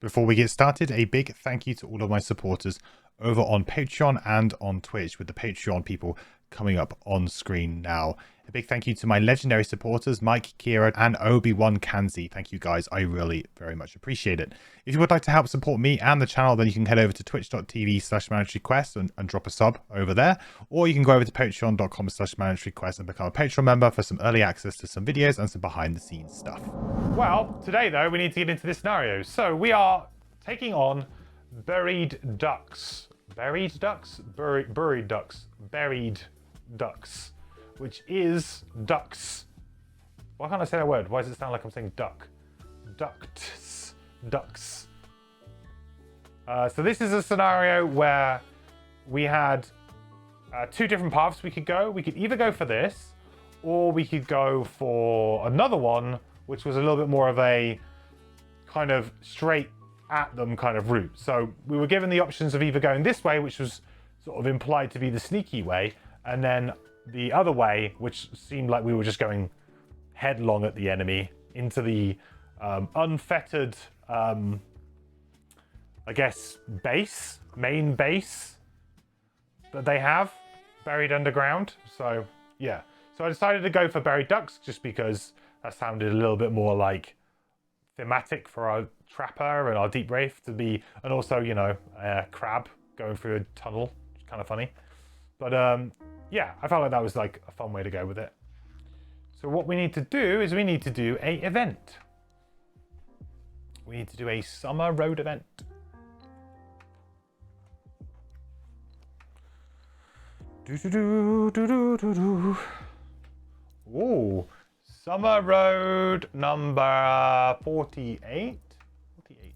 Before we get started, a big thank you to all of my supporters over on Patreon and on Twitch, with the Patreon people coming up on screen now. A big thank you to my legendary supporters, Mike, Kira, and Obi-Wan Kanzi. Thank you guys. I really very much appreciate it. If you would like to help support me and the channel, then you can head over to twitch.tv/mandatoryquest and drop a sub over there. Or you can go over to patreon.com/mandatoryquest and become a Patreon member for some early access to some videos and some behind the scenes stuff. Well, today though, we need to get into this scenario. So we are taking on buried ducks. Buried ducks? Buried ducks. Buried ducks. Which is ducts. Why can't I say that word? Why does it sound like I'm saying duck? Ducts. Ducks. So this is a scenario where we had two different paths we could go. We could either go for this, or we could go for another one, which was a little bit more of a kind of straight at them kind of route. So we were given the options of either going this way, which was sort of implied to be the sneaky way, and then the other way, which seemed like we were just going headlong at the enemy into the unfettered, I guess, main base that they have buried underground. So yeah, so I decided to go for buried ducks just because that sounded a little bit more like thematic for our trapper and our deep wraith to be, and also, you know, a crab going through a tunnel. It's kind of funny, but yeah, I felt like that was like a fun way to go with it. So what we need to do is we need to do a event. We need to do a summer road event. Ooh, summer road number 48. 48.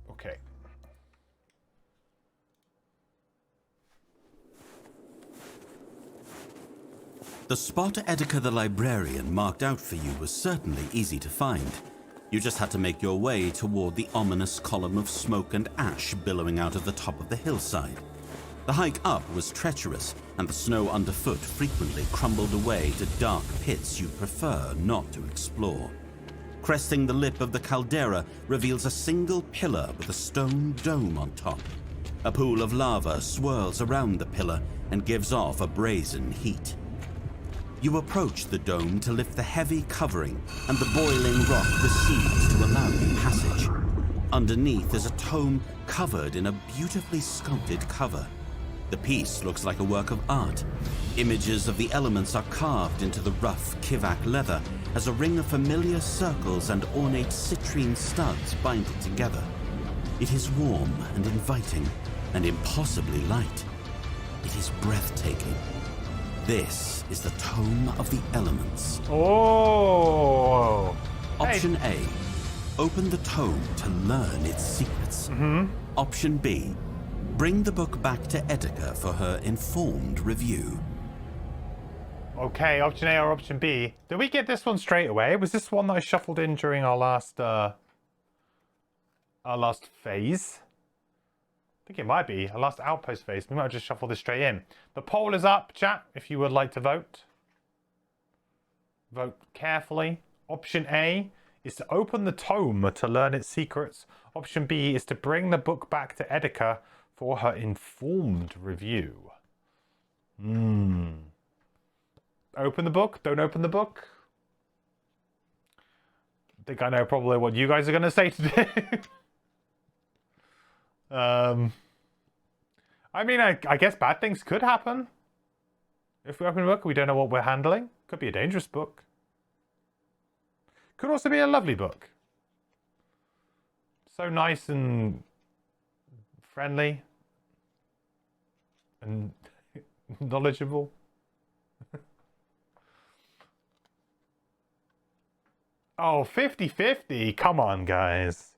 Okay. The spot Edeka the librarian marked out for you was certainly easy to find. You just had to make your way toward the ominous column of smoke and ash billowing out of the top of the hillside. The hike up was treacherous, and the snow underfoot frequently crumbled away to dark pits you'd prefer not to explore. Cresting the lip of the caldera reveals a single pillar with a stone dome on top. A pool of lava swirls around the pillar and gives off a brazen heat. You approach the dome to lift the heavy covering, and the boiling rock recedes to allow you passage. Underneath is a tome covered in a beautifully sculpted cover. The piece looks like a work of art. Images of the elements are carved into the rough Kivak leather as a ring of familiar circles and ornate citrine studs bind it together. It is warm and inviting, and impossibly light. It is breathtaking. This is the Tome of the Elements. Oh! Option A, open the tome to learn its secrets. Option B, bring the book back to Edeka for her informed review. Okay, option A or option B. Did we get this one straight away? Was this one that I shuffled in during our last phase? I think it might be our last outpost phase. We might have just shuffled this straight in. The poll is up, chat, if you would like to vote. Vote carefully. Option A is to open the tome to learn its secrets. Option B is to bring the book back to Edeka for her informed review. Open the book? Don't open the book? I think I know probably what you guys are going to say to do. I mean, I guess bad things could happen. If we open a book, we don't know what we're handling. Could be a dangerous book. Could also be a lovely book. So nice and friendly. And knowledgeable. Oh, 50-50. Come on, guys.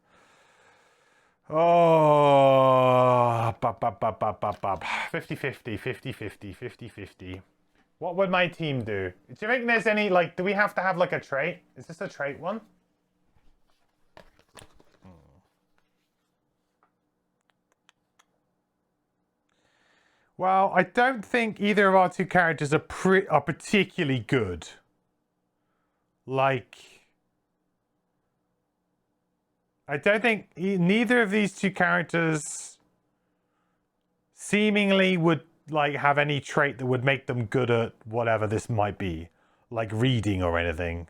Oh, 50-50, 50-50, 50-50. What would my team do? Do you think there's any, like, do we have to have, like, a trait? Is this a trait one? Well, I don't think either of our two characters are particularly good. Like, I don't think neither of these two characters seemingly would like have any trait that would make them good at whatever this might be, like reading or anything.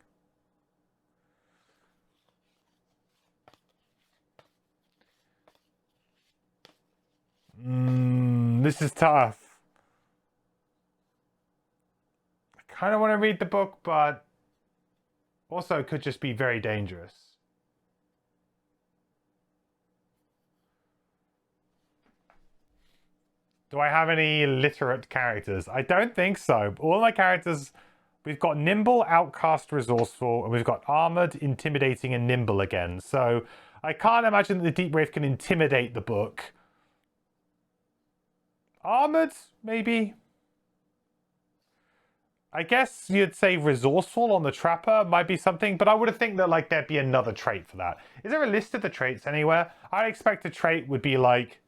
This is tough. I kind of want to read the book, but also it could just be very dangerous. Do I have any literate characters? I don't think so. All my characters, we've got nimble, outcast, resourceful, and we've got armored, intimidating, and nimble again. So I can't imagine that the Deep Wraith can intimidate the book. Armored, maybe? I guess you'd say resourceful on the Trapper might be something, but I would think that like there'd be another trait for that. Is there a list of the traits anywhere? I expect a trait would be like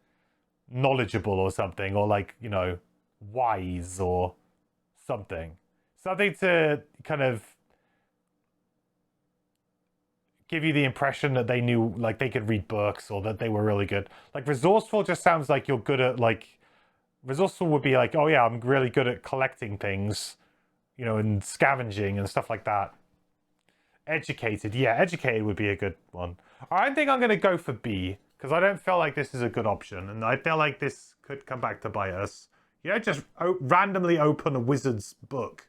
knowledgeable or something, or like, you know, wise or something. Something to kind of give you the impression that they knew, like they could read books or that they were really good. Like resourceful just sounds like you're good at like, resourceful would be like, oh yeah, I'm really good at collecting things, you know, and scavenging and stuff like that. Educated, yeah, educated would be a good one. I think I'm going to go for B, because I don't feel like this is a good option, and I feel like this could come back to bite us. You don't just randomly open a wizard's book.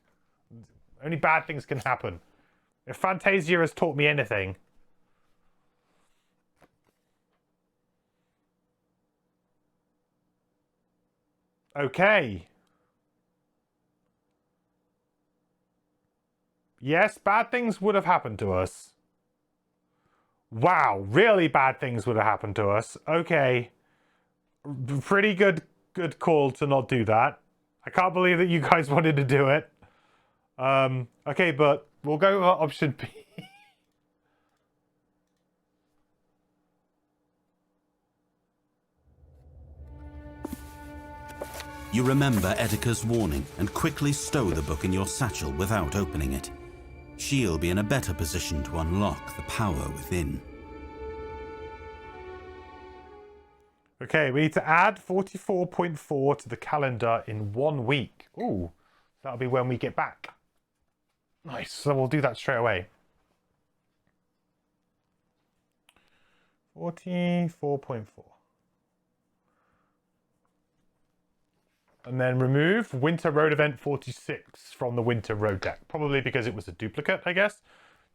Only bad things can happen. If Fantasia has taught me anything. Okay. Yes, bad things would have happened to us. Wow, really bad things would have happened to us. Okay. Pretty good call to not do that. I can't believe that you guys wanted to do it. Okay, but we'll go with option B. You remember Edica's warning and quickly stow the book in your satchel without opening it. She'll be in a better position to unlock the power within. Okay, we need to add 44.4 to the calendar in 1 week. Ooh, that'll be when we get back. Nice, so we'll do that straight away. 44.4. And then remove Winter Road Event 46 from the Winter Road deck. Probably because it was a duplicate, I guess.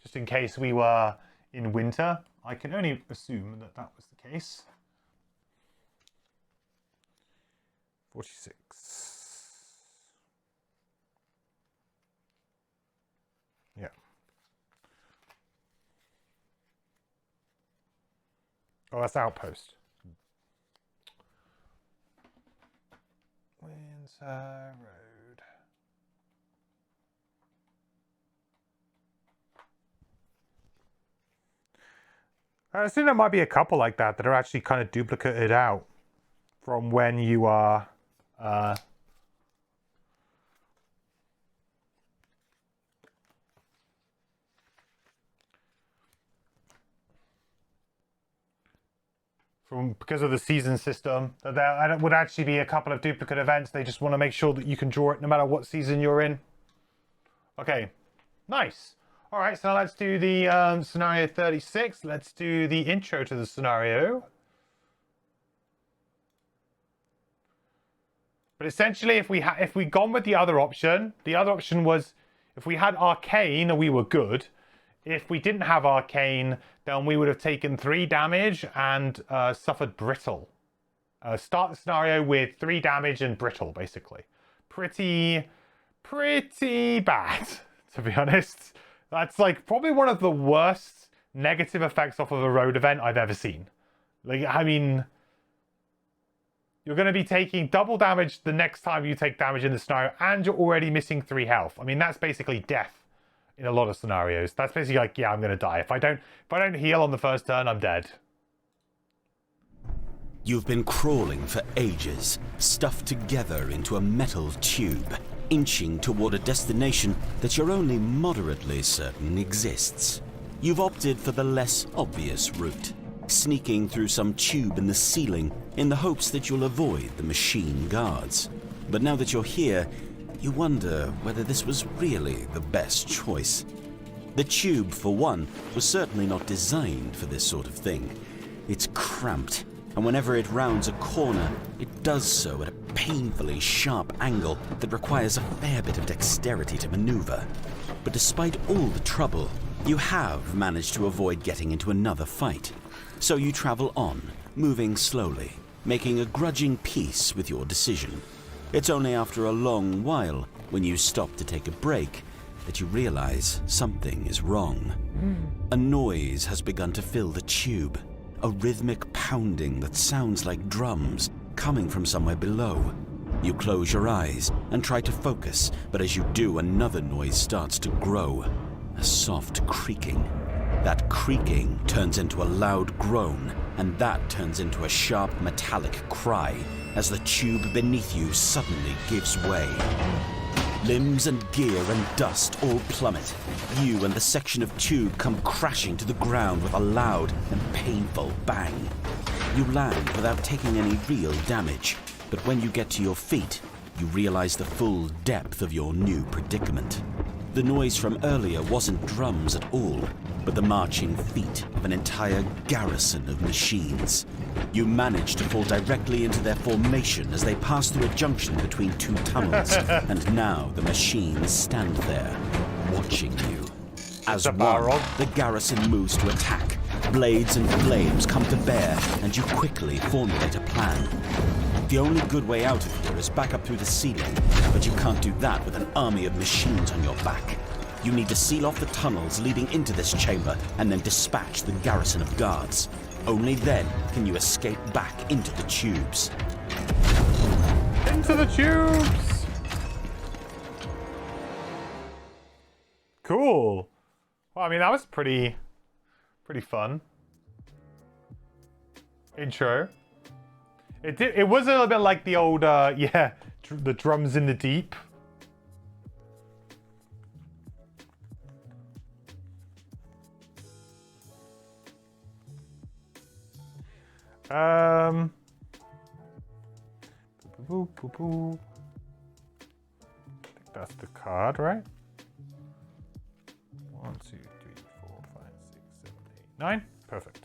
Just in case we were in winter. I can only assume that that was the case. 46. Yeah. Oh, that's Outpost. Winter Road. I think there might be a couple like that that are actually kind of duplicated out from when you are because of the season system. There would actually be a couple of duplicate events. They just want to make sure that you can draw it no matter what season you're in. Okay, nice. All right, so now let's do the scenario 36. Let's do the intro to the scenario. But essentially, if we'd gone with the other option was if we had Arcane, we were good. If we didn't have Arcane, then we would have taken 3 damage and suffered Brittle. Start the scenario with 3 damage and Brittle, basically. Pretty bad, to be honest. That's like probably one of the worst negative effects off of a road event I've ever seen. Like, I mean, you're going to be taking double damage the next time you take damage in the scenario, and you're already missing 3 health. I mean, that's basically death in a lot of scenarios. That's basically like, yeah, I'm going to die. If I don't heal on the first turn, I'm dead. You've been crawling for ages, stuffed together into a metal tube, inching toward a destination that you're only moderately certain exists. You've opted for the less obvious route, sneaking through some tube in the ceiling in the hopes that you'll avoid the machine guards. But now that you're here, you wonder whether this was really the best choice. The tube, for one, was certainly not designed for this sort of thing. It's cramped, and whenever it rounds a corner, it does so at a painfully sharp angle that requires a fair bit of dexterity to maneuver. But despite all the trouble, you have managed to avoid getting into another fight. So you travel on, moving slowly, making a grudging peace with your decision. It's only after a long while, when you stop to take a break, that you realize something is wrong. A noise has begun to fill the tube, a rhythmic pounding that sounds like drums coming from somewhere below. You close your eyes and try to focus, but as you do, another noise starts to grow, a soft creaking. That creaking turns into a loud groan, and that turns into a sharp metallic cry as the tube beneath you suddenly gives way. Limbs and gear and dust all plummet. You and the section of tube come crashing to the ground with a loud and painful bang. You land without taking any real damage, but when you get to your feet, you realize the full depth of your new predicament. The noise from earlier wasn't drums at all, but the marching feet of an entire garrison of machines. You manage to fall directly into their formation as they pass through a junction between 2 tunnels, and now the machines stand there, watching you. As one, the garrison moves to attack. Blades and flames come to bear, and you quickly formulate a plan. The only good way out of here is back up through the ceiling, but you can't do that with an army of machines on your back. You need to seal off the tunnels leading into this chamber and then dispatch the garrison of guards. Only then can you escape back into the tubes. Into the tubes! Cool. Well, I mean, that was pretty fun. Intro. It was a little bit like the old, the drums in the deep. I think that's the card, right? 1, 2, 3, 4, 5, 6, 7, 8, 9. Perfect.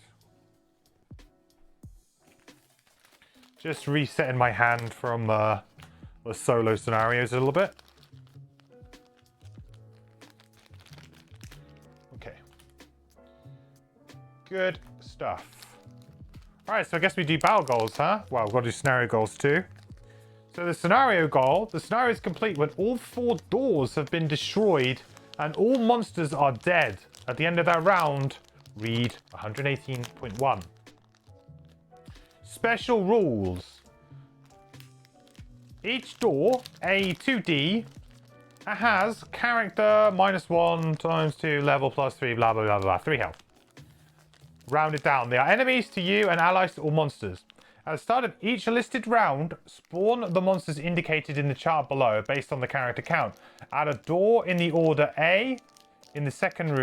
Just resetting my hand from the solo scenarios a little bit. Okay. Good stuff. Alright, so I guess we do battle goals, huh? Well, we've got to do scenario goals too. So the scenario is complete when all 4 doors have been destroyed and all monsters are dead. At the end of that round, read 118.1. Special rules. Each door, a 2D, has character -1 times 2, level +3, blah, blah, blah, blah, 3 health. Rounded down. They are enemies to you and allies to all monsters. At the start of each listed round, spawn the monsters indicated in the chart below based on the character count. Add a door in the order A in the second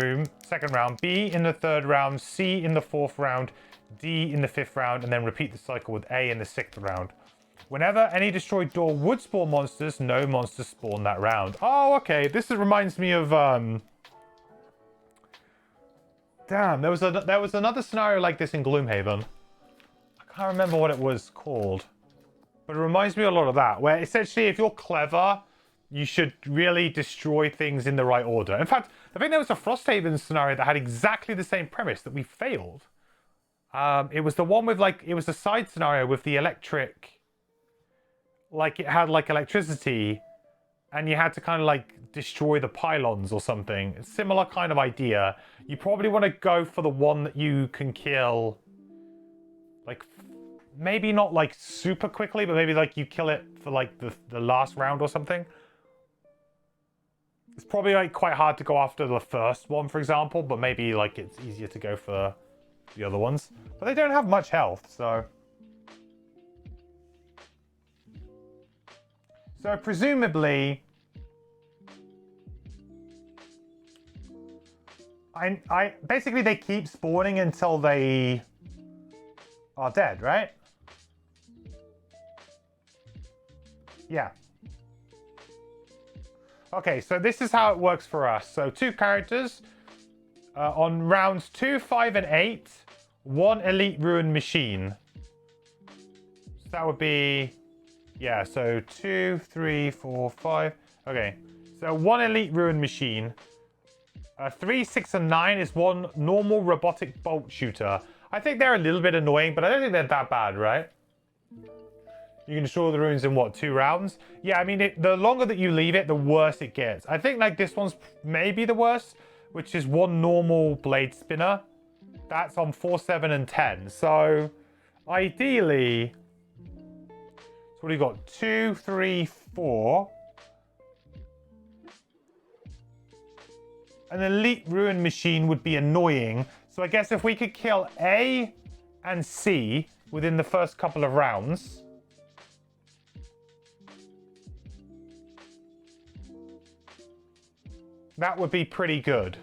round, B in the 3rd round, C in the 4th round, D in the 5th round, and then repeat the cycle with A in the 6th round. Whenever any destroyed door would spawn monsters, no monsters spawn that round. Oh, okay. This reminds me of damn, there was another scenario like this in Gloomhaven. I can't remember what it was called, but it reminds me a lot of that, where essentially if you're clever, you should really destroy things in the right order. In fact, I think there was a Frosthaven scenario that had exactly the same premise that we failed. It was the one with it was a side scenario with the electric, it had electricity, and you had to kind of destroy the pylons or something. It's similar kind of idea. You probably want to go for the one that you can kill maybe not like super quickly, but maybe like you kill it for like the last round or something. It's probably like quite hard to go after the first one, for example, but maybe like it's easier to go for the other ones. But they don't have much health, so... So presumably... basically they keep spawning until they are dead, right? Yeah. Okay, so this is how it works for us. So 2 characters on rounds 2, 5, and 8. 1 elite ruin machine. So that would be, yeah. So 2, 3, 4, 5. Okay, so 1 elite ruin machine. 3, 6, and 9 is 1 normal robotic bolt shooter. I think they're a little bit annoying, but I don't think they're that bad, right? You can destroy the ruins in what, 2 rounds? Yeah, I mean, the longer that you leave it, the worse it gets. I think like this one's maybe the worst, which is 1 normal blade spinner. That's on 4, 7, and 10. So ideally, so what do you got? 2, 3, 4. An elite ruin machine would be annoying. So I guess if we could kill A and C within the first couple of rounds. That would be pretty good.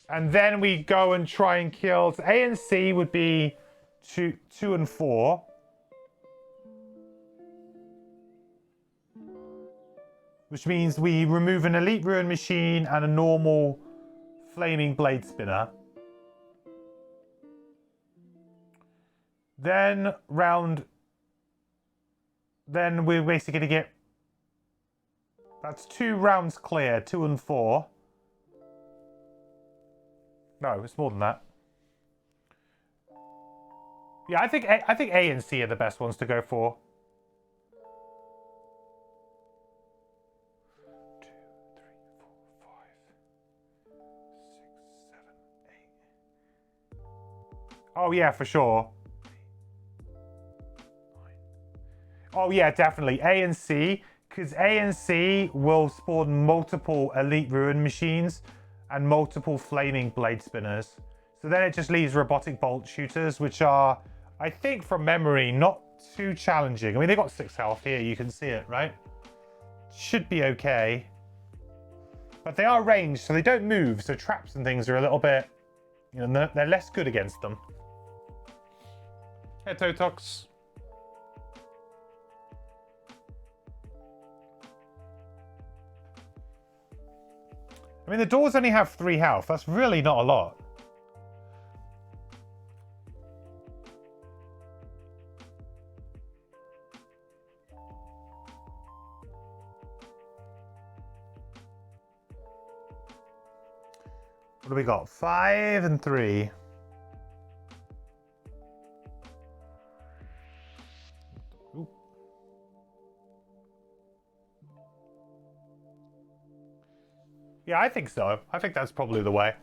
And then we go and try and kill... So A and C would be 2 and 4. Which means we remove an elite ruin machine and a normal flaming blade spinner. Then Then we're basically going to get... That's 2 rounds clear, 2 and 4. No, it's more than that. Yeah, I think A and C are the best ones to go for. 2, 3, 4, 5, 6, 7, 8. Oh yeah, for sure. Oh yeah, definitely. A and C, because A and C will spawn multiple elite ruin machines and multiple flaming blade spinners. So then it just leaves robotic bolt shooters, which are, I think from memory, not too challenging. I mean, they've got 6 health here, you can see it, right? Should be okay. But they are ranged, so they don't move, so traps and things are a little bit, you know, they're less good against them. Hey, Totox. I mean, the doors only have 3 health. That's really not a lot. What do we got? 5 and 3. Ooh. Yeah, I think so. I think that's probably the way.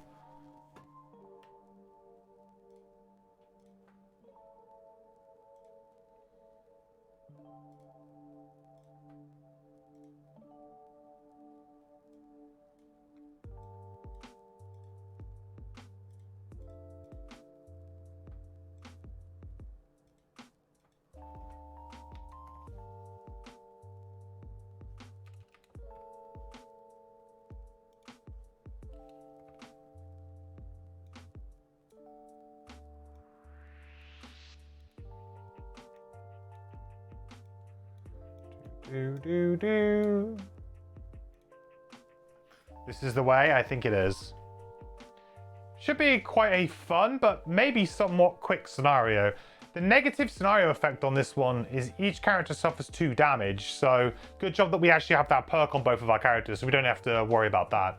This is the way? I think it is. Should be quite a fun, but maybe somewhat quick scenario. The negative scenario effect on this one is each character suffers 2 damage, so good job that we actually have that perk on both of our characters, so we don't have to worry about that.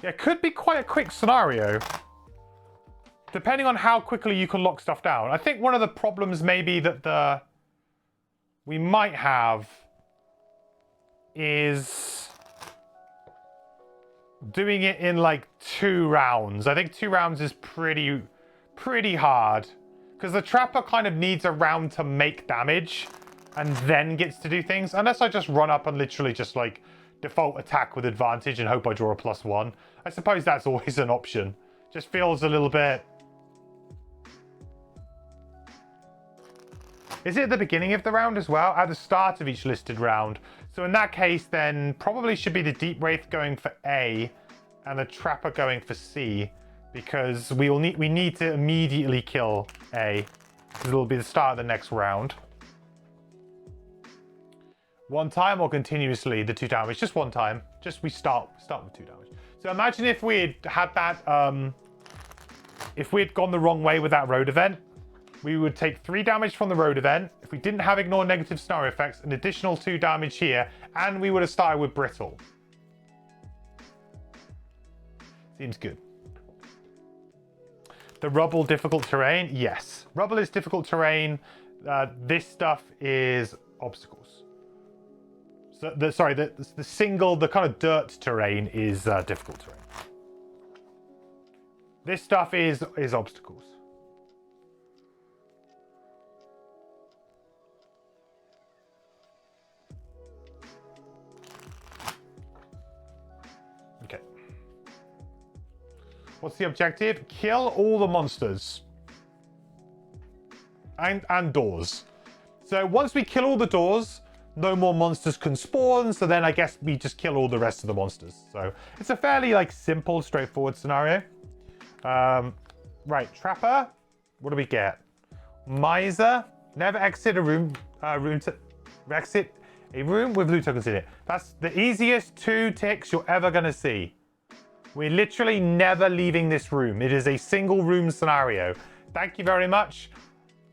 Yeah, it could be quite a quick scenario, depending on how quickly you can lock stuff down. I think one of the problems maybe that we might have is doing it in like 2 rounds. I think 2 rounds is pretty hard. Because the Trapper kind of needs a round to make damage and then gets to do things. Unless I just run up and literally just like default attack with advantage and hope I draw a +1. I suppose that's always an option. Just feels a little bit... Is it at the beginning of the round as well? At the start of each listed round. So in that case, then probably should be the Deep Wraith going for A and the Trapper going for C, because we need to immediately kill A, because it'll be the start of the next round. One time or continuously the 2 damage? Just one time. Just we start with 2 damage. So imagine if we had that, if we had gone the wrong way with that road event. We would take 3 damage from the road event. If we didn't have ignore negative scenario effects, an additional 2 damage here, and we would have started with brittle. Seems good. The rubble difficult terrain? Yes. Rubble is difficult terrain. This stuff is obstacles. So the kind of dirt terrain is difficult terrain. This stuff is obstacles. Okay. What's the objective? Kill all the monsters. And doors. So once we kill all the doors, no more monsters can spawn, so then I guess we just kill all the rest of the monsters. So it's a fairly like simple, straightforward scenario. Right, Trapper. What do we get? Miser. Never exit a room. Exit a room with loot tokens in it. That's the easiest 2 ticks you're ever gonna see. We're literally never leaving this room. It is a single room scenario. Thank you very much.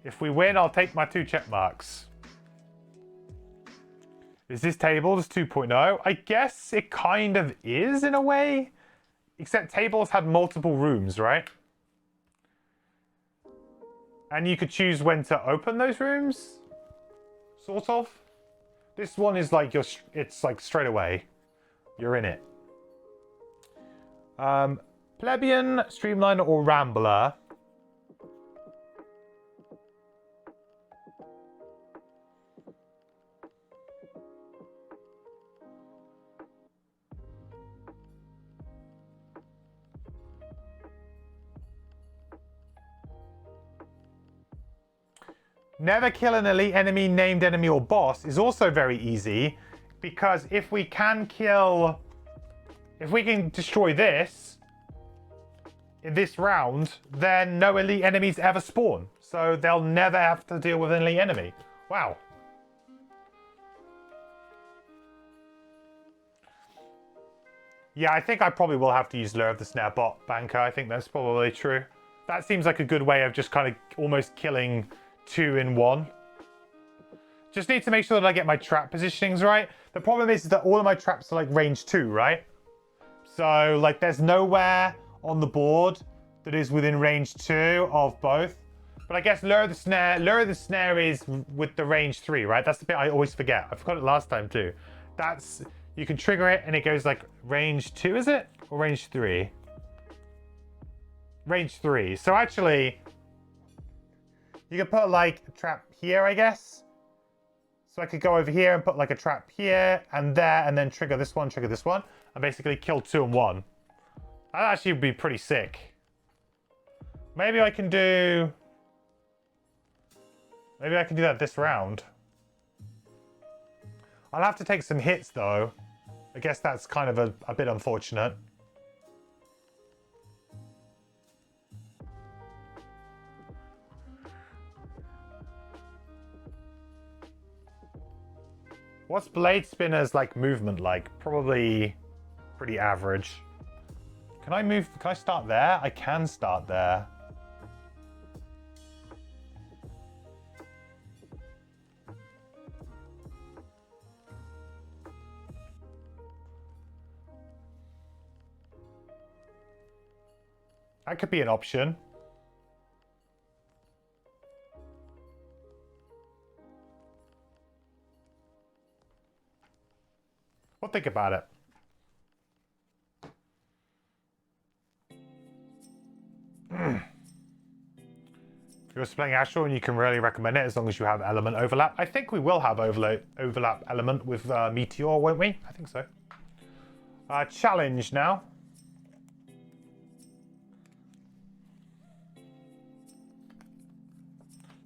If we win, I'll take my 2 check marks. Is this tables 2.0? I guess it kind of is in a way. Except tables had multiple rooms, right? And you could choose when to open those rooms. Sort of. This one is like it's like straight away. You're in it. Plebeian, Streamliner, or Rambler. Never kill an elite enemy, named enemy, or boss is also very easy, because if we can destroy this in this round, then no elite enemies ever spawn. So they'll never have to deal with an elite enemy. Wow. Yeah, I think I probably will have to use Lure of the Snare Bot Banker. I think that's probably true. That seems like a good way of just kind of almost killing 2 in 1. Just need to make sure that I get my trap positionings right. The problem is that all of my traps are like range 2, right? So like there's nowhere on the board that is within range 2 of both. But I guess Lure of the Snare is with the range 3, right? That's the bit I always forget. I forgot it last time too. You can trigger it and it goes like range 2, is it? Or range 3? Range 3. So actually, you could put like a trap here, I guess. So I could go over here and put like a trap here and there, and then trigger this one, and basically kill 2 in 1. That actually would be pretty sick. Maybe I can do that this round. I'll have to take some hits though. I guess that's kind of a bit unfortunate. What's Blade Spinner's like movement like? Probably pretty average. Can I move? Can I start there? I can start there. That could be an option. We'll think about it. you're playing Astral and you can really recommend it as long as you have element overlap. I think we will have overlap element with Meteor, won't we? I think so. Challenge now.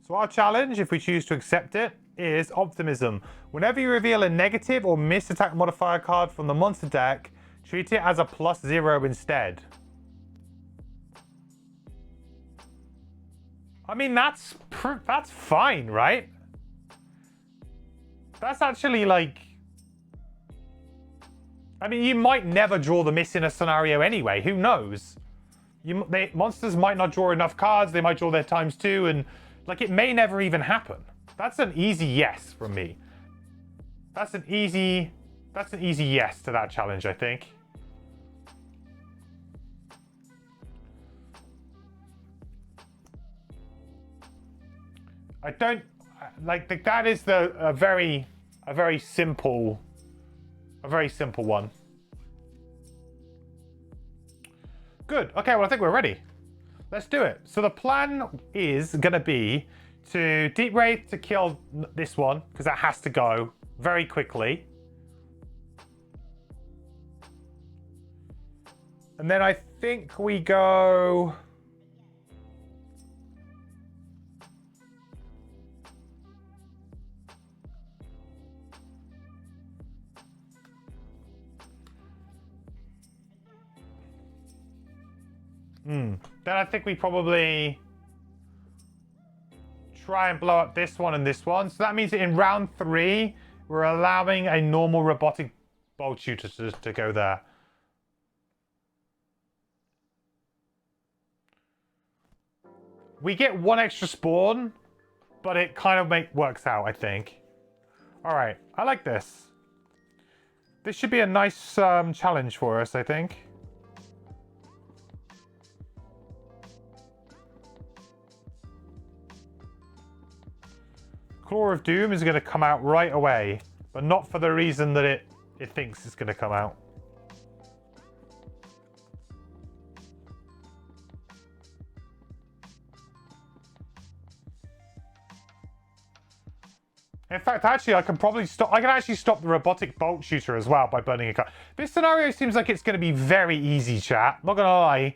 So our challenge, if we choose to accept it, is Optimism. Whenever you reveal a negative or missed attack modifier card from the monster deck, treat it as a +0 instead. I mean, that's fine, right? That's actually like... I mean, you might never draw the miss in a scenario anyway. Who knows? Monsters might not draw enough cards. They might draw their ×2, and like it may never even happen. That's an easy yes from me. That's an easy yes to that challenge, I think. I don't like that is a very simple one. Good. Okay, well I think we're ready. Let's do it. So the plan is gonna be to Deep Wraith to kill this one, because that has to go very quickly. And then I think we go... Then I think we probably try and blow up this one and this one. So that means that in round 3, we're allowing a normal robotic bolt shooter to go there. We get 1 extra spawn, but it kind of works out, I think. All right, I like this. This should be a nice challenge for us, I think. Claw of Doom is going to come out right away, but not for the reason that it thinks it's going to come out. In fact, actually, I can actually stop the robotic bolt shooter as well by burning a card. This scenario seems like it's going to be very easy, chat. Not gonna lie.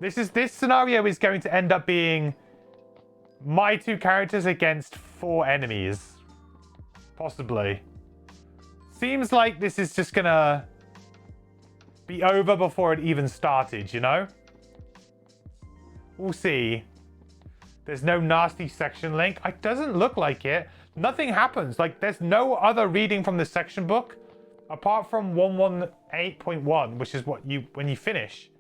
This scenario is going to end up being my 2 characters against 4 enemies. Possibly. Seems like this is just gonna be over before it even started, you know? We'll see. There's no nasty section link. It doesn't look like it. Nothing happens. Like, there's no other reading from the section book apart from 118.1, which is when you finish.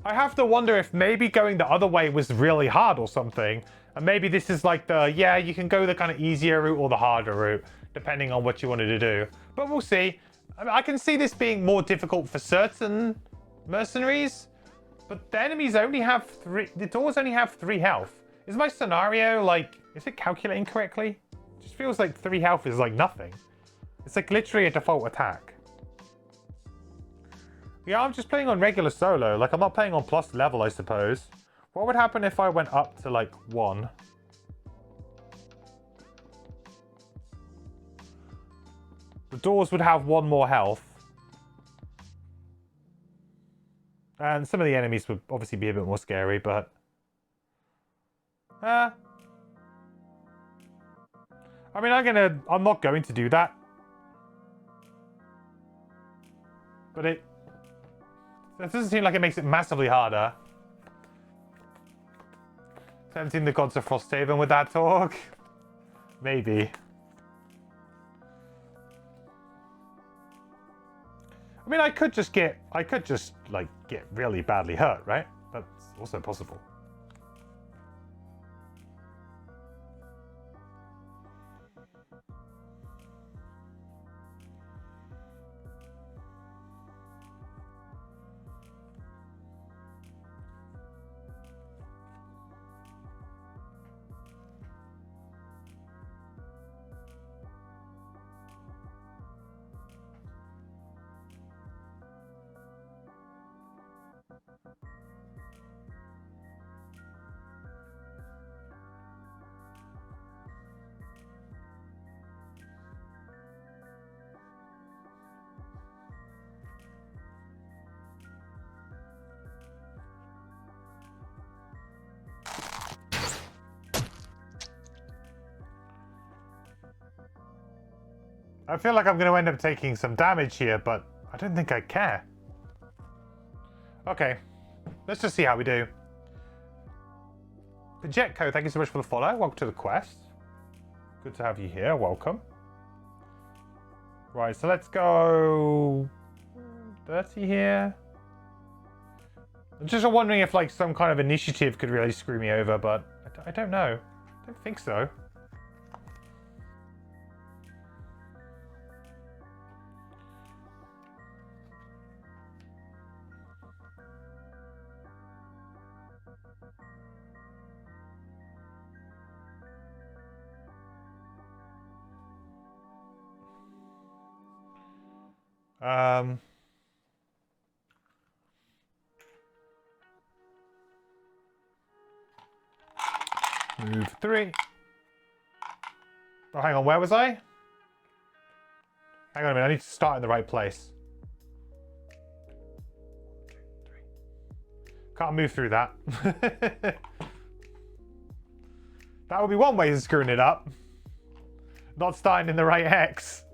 I have to wonder if maybe going the other way was really hard or something. And maybe this is like you can go the kind of easier route or the harder route, depending on what you wanted to do. But we'll see. I mean, I can see this being more difficult for certain mercenaries, but the enemies only have 3, the doors only have 3 health. Is my scenario, like, is it calculating correctly? It just feels like 3 health is like nothing. It's like literally a default attack. Yeah, I'm just playing on regular solo. Like, I'm not playing on plus level, I suppose. What would happen if I went up to, like, 1? The doors would have 1 more health. And some of the enemies would obviously be a bit more scary, but... I mean, I'm not going to do that. But it doesn't seem like it makes it massively harder. Tempting the gods of Frosthaven with that talk? Maybe. I mean, I could just like get really badly hurt, right? That's also possible. I feel like I'm going to end up taking some damage here, but I don't think I care. Okay, let's just see how we do. Jetco, thank you so much for the follow. Welcome to the quest. Good to have you here. Welcome. Right, so let's go 30 here. I'm just wondering if like some kind of initiative could really screw me over, but I don't know. I don't think so. Move 3. Oh, hang on, where was I? Hang on a minute, I need to start in the right place. 1, 2, 3. Can't move through that. That would be one way of screwing it up. Not starting in the right hex.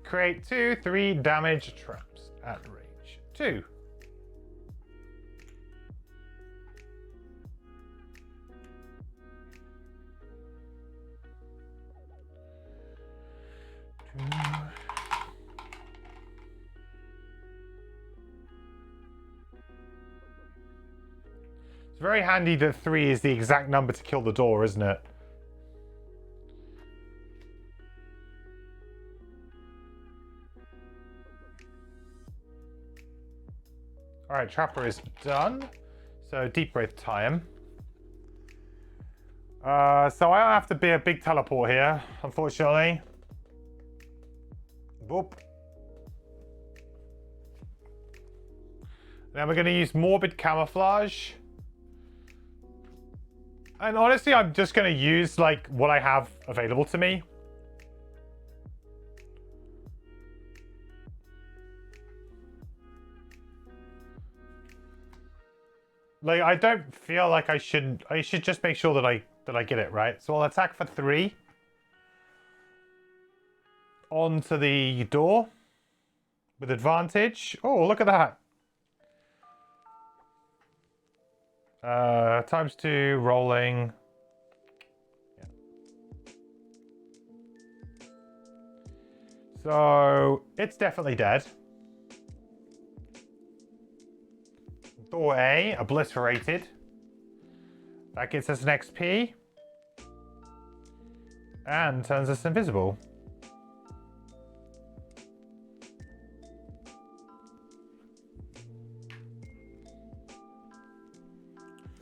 Create 2, 3 damage traps at range 2. It's very handy that 3 is the exact number to kill the door, isn't it? Alright, Trapper is done. So deep breath time. So I don't have to be a big teleport here, unfortunately. Boop. Then we're going to use Morbid Camouflage. And honestly, I'm just going to use like what I have available to me. Like, I don't feel like I should just make sure that I get it right. So I'll attack for 3. Onto the door with advantage. Oh, look at that. Times 2, rolling. Yeah. So it's definitely dead. Door A, obliterated. That gets us an XP. And turns us invisible.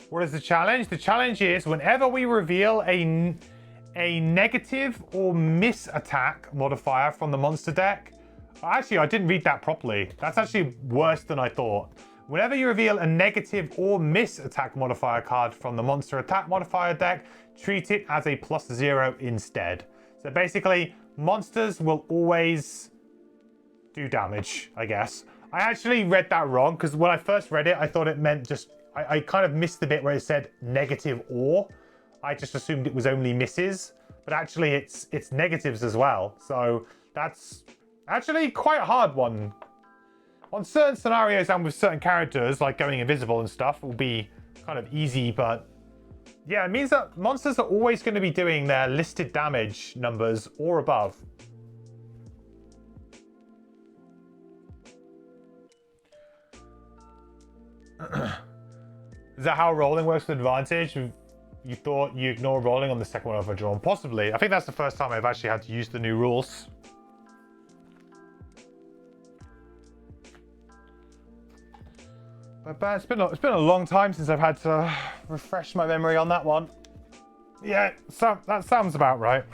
What is the challenge? The challenge is whenever we reveal a negative or miss attack modifier from the monster deck. Actually, I didn't read that properly. That's actually worse than I thought. Whenever you reveal a negative or miss attack modifier card from the monster attack modifier deck, treat it as a +0 instead. So basically, monsters will always do damage, I guess. I actually read that wrong because when I first read it, I thought it meant just... I kind of missed the bit where it said negative or. I just assumed it was only misses, but actually it's negatives as well. So that's actually quite a hard one. On certain scenarios and with certain characters, like going invisible and stuff, will be kind of easy, but yeah, it means that monsters are always going to be doing their listed damage numbers or above. Is that how rolling works with advantage? You thought you ignore rolling on the second one overdrawn? Possibly. I think that's the first time I've actually had to use the new rules. But it's been a long time since I've had to refresh my memory on that one. Yeah, so that sounds about right.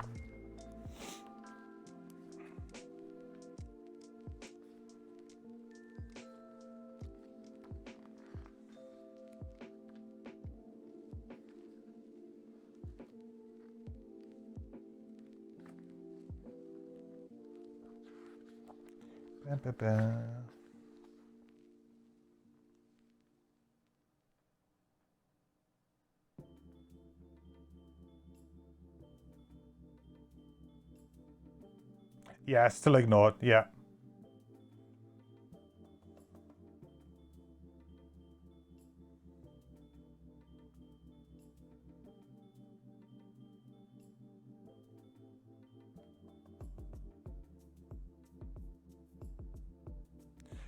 Yeah, still ignored. Yeah.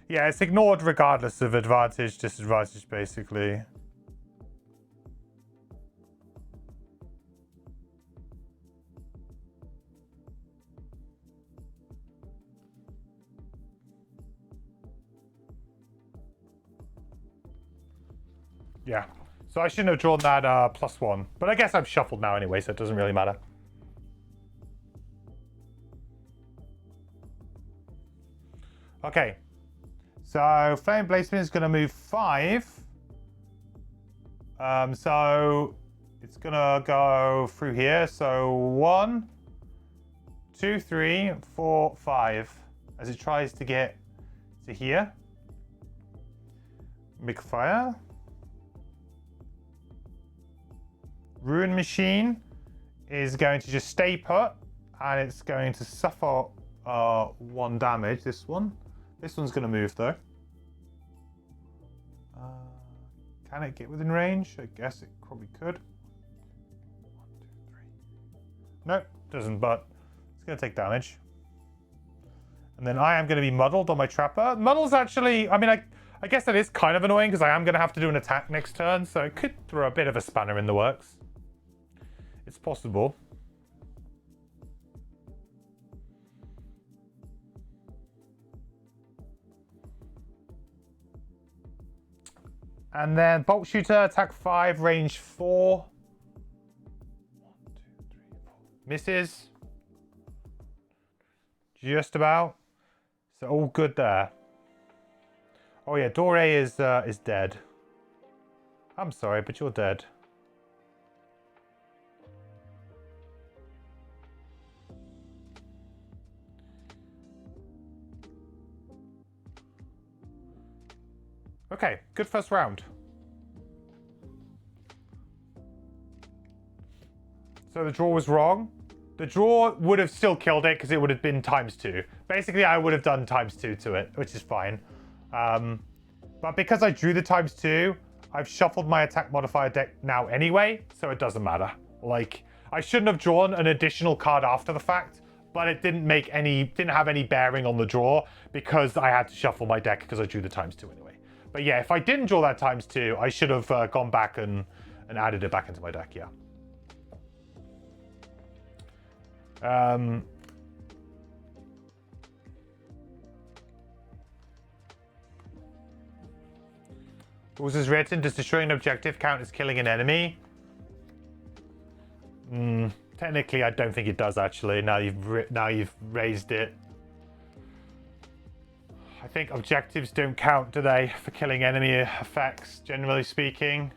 Yeah, it's ignored regardless of advantage, disadvantage, basically. Yeah. So I shouldn't have drawn that +1. But I guess I'm shuffled now anyway, so it doesn't really matter. Okay. So Flame Bladesman is going to move 5. So it's going to go through here. So 1, 2, 3, 4, 5. As it tries to get to here. Big fire. Ruin Machine is going to just stay put, and it's going to suffer 1 damage. This one's going to move though. Can it get within range? I guess it probably could. 1, 2, 3. Nope, doesn't, but it's going to take damage. And then I am going to be muddled on my trapper. Muddle's actually, I mean, I guess that is kind of annoying because I am going to have to do an attack next turn, so it could throw a bit of a spanner in the works. It's possible. And then Bolt Shooter, attack 5, range 4. 1, 2, 3, 4. Misses. Just about. So all good there. Oh yeah, Dore is dead. I'm sorry, but you're dead. Okay, good first round. So the draw was wrong. The draw would have still killed it because it would have been ×2. Basically, I would have done ×2 to it, which is fine. But because I drew the ×2, I've shuffled my attack modifier deck now anyway, so it doesn't matter. Like, I shouldn't have drawn an additional card after the fact, but it didn't have any bearing on the draw because I had to shuffle my deck because I drew the ×2 anyway. But yeah, if I didn't draw that ×2, I should have gone back and added it back into my deck, yeah. Rules is written, does destroying an objective count as killing an enemy? Technically, I don't think it does, actually, now you've raised it. I think objectives don't count, do they, for killing enemy effects, generally speaking?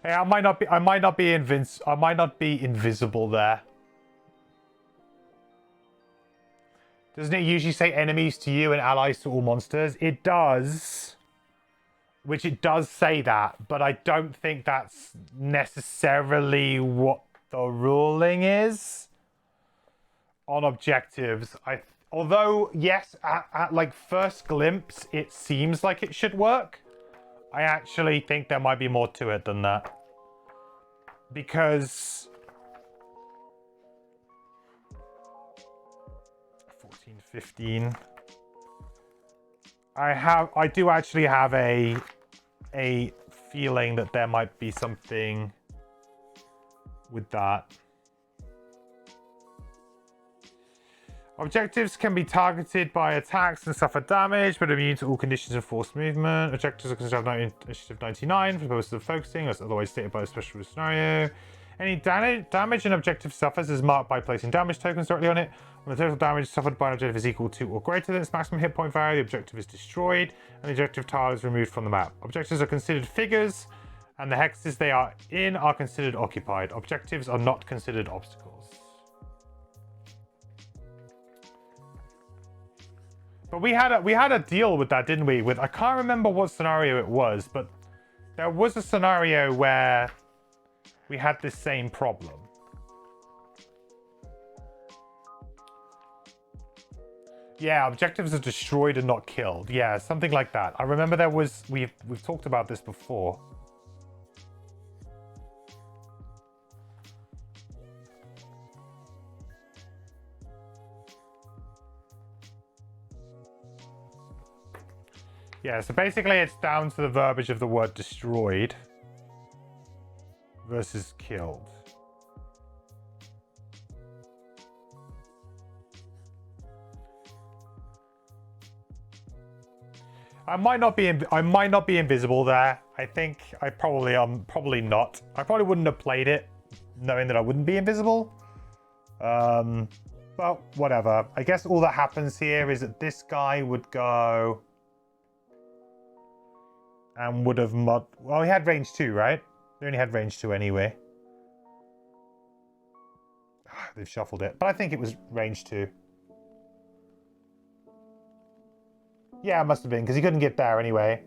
Yeah, I might not be invisible there. Doesn't it usually say enemies to you and allies to all monsters? It does. Which it does say that, but I don't think that's necessarily what the ruling is on objectives. Although, yes, at like first glimpse, it seems like it should work. I actually think there might be more to it than that. Because 14, 15. I do actually have a feeling that there might be something with that. Objectives can be targeted by attacks and suffer damage, but immune to all conditions of forced movement. Objectives are considered initiative 99 for the purpose of focusing, as otherwise stated by a special scenario. Any damage an objective suffers is marked by placing damage tokens directly on it. When the total damage suffered by an objective is equal to or greater than its maximum hit point value, the objective is destroyed, and the objective tile is removed from the map. Objectives are considered figures, and the hexes they are in are considered occupied. Objectives are not considered obstacles. But we had a deal with that, didn't we? With I can't remember what scenario it was, but there was a scenario where we had this same problem. Yeah, objectives are destroyed and not killed. Yeah, something like that. I remember there was we've talked about this before. Yeah, so basically it's down to the verbiage of the word destroyed versus killed. I might not be invisible there. I think I probably not. I probably wouldn't have played it knowing that I wouldn't be invisible. But whatever. I guess all that happens here is that this guy would go and would have well, he had range 2, right? They only had range 2 anyway. They've shuffled it, but I think it was range 2. Yeah, it must have been, because he couldn't get there anyway.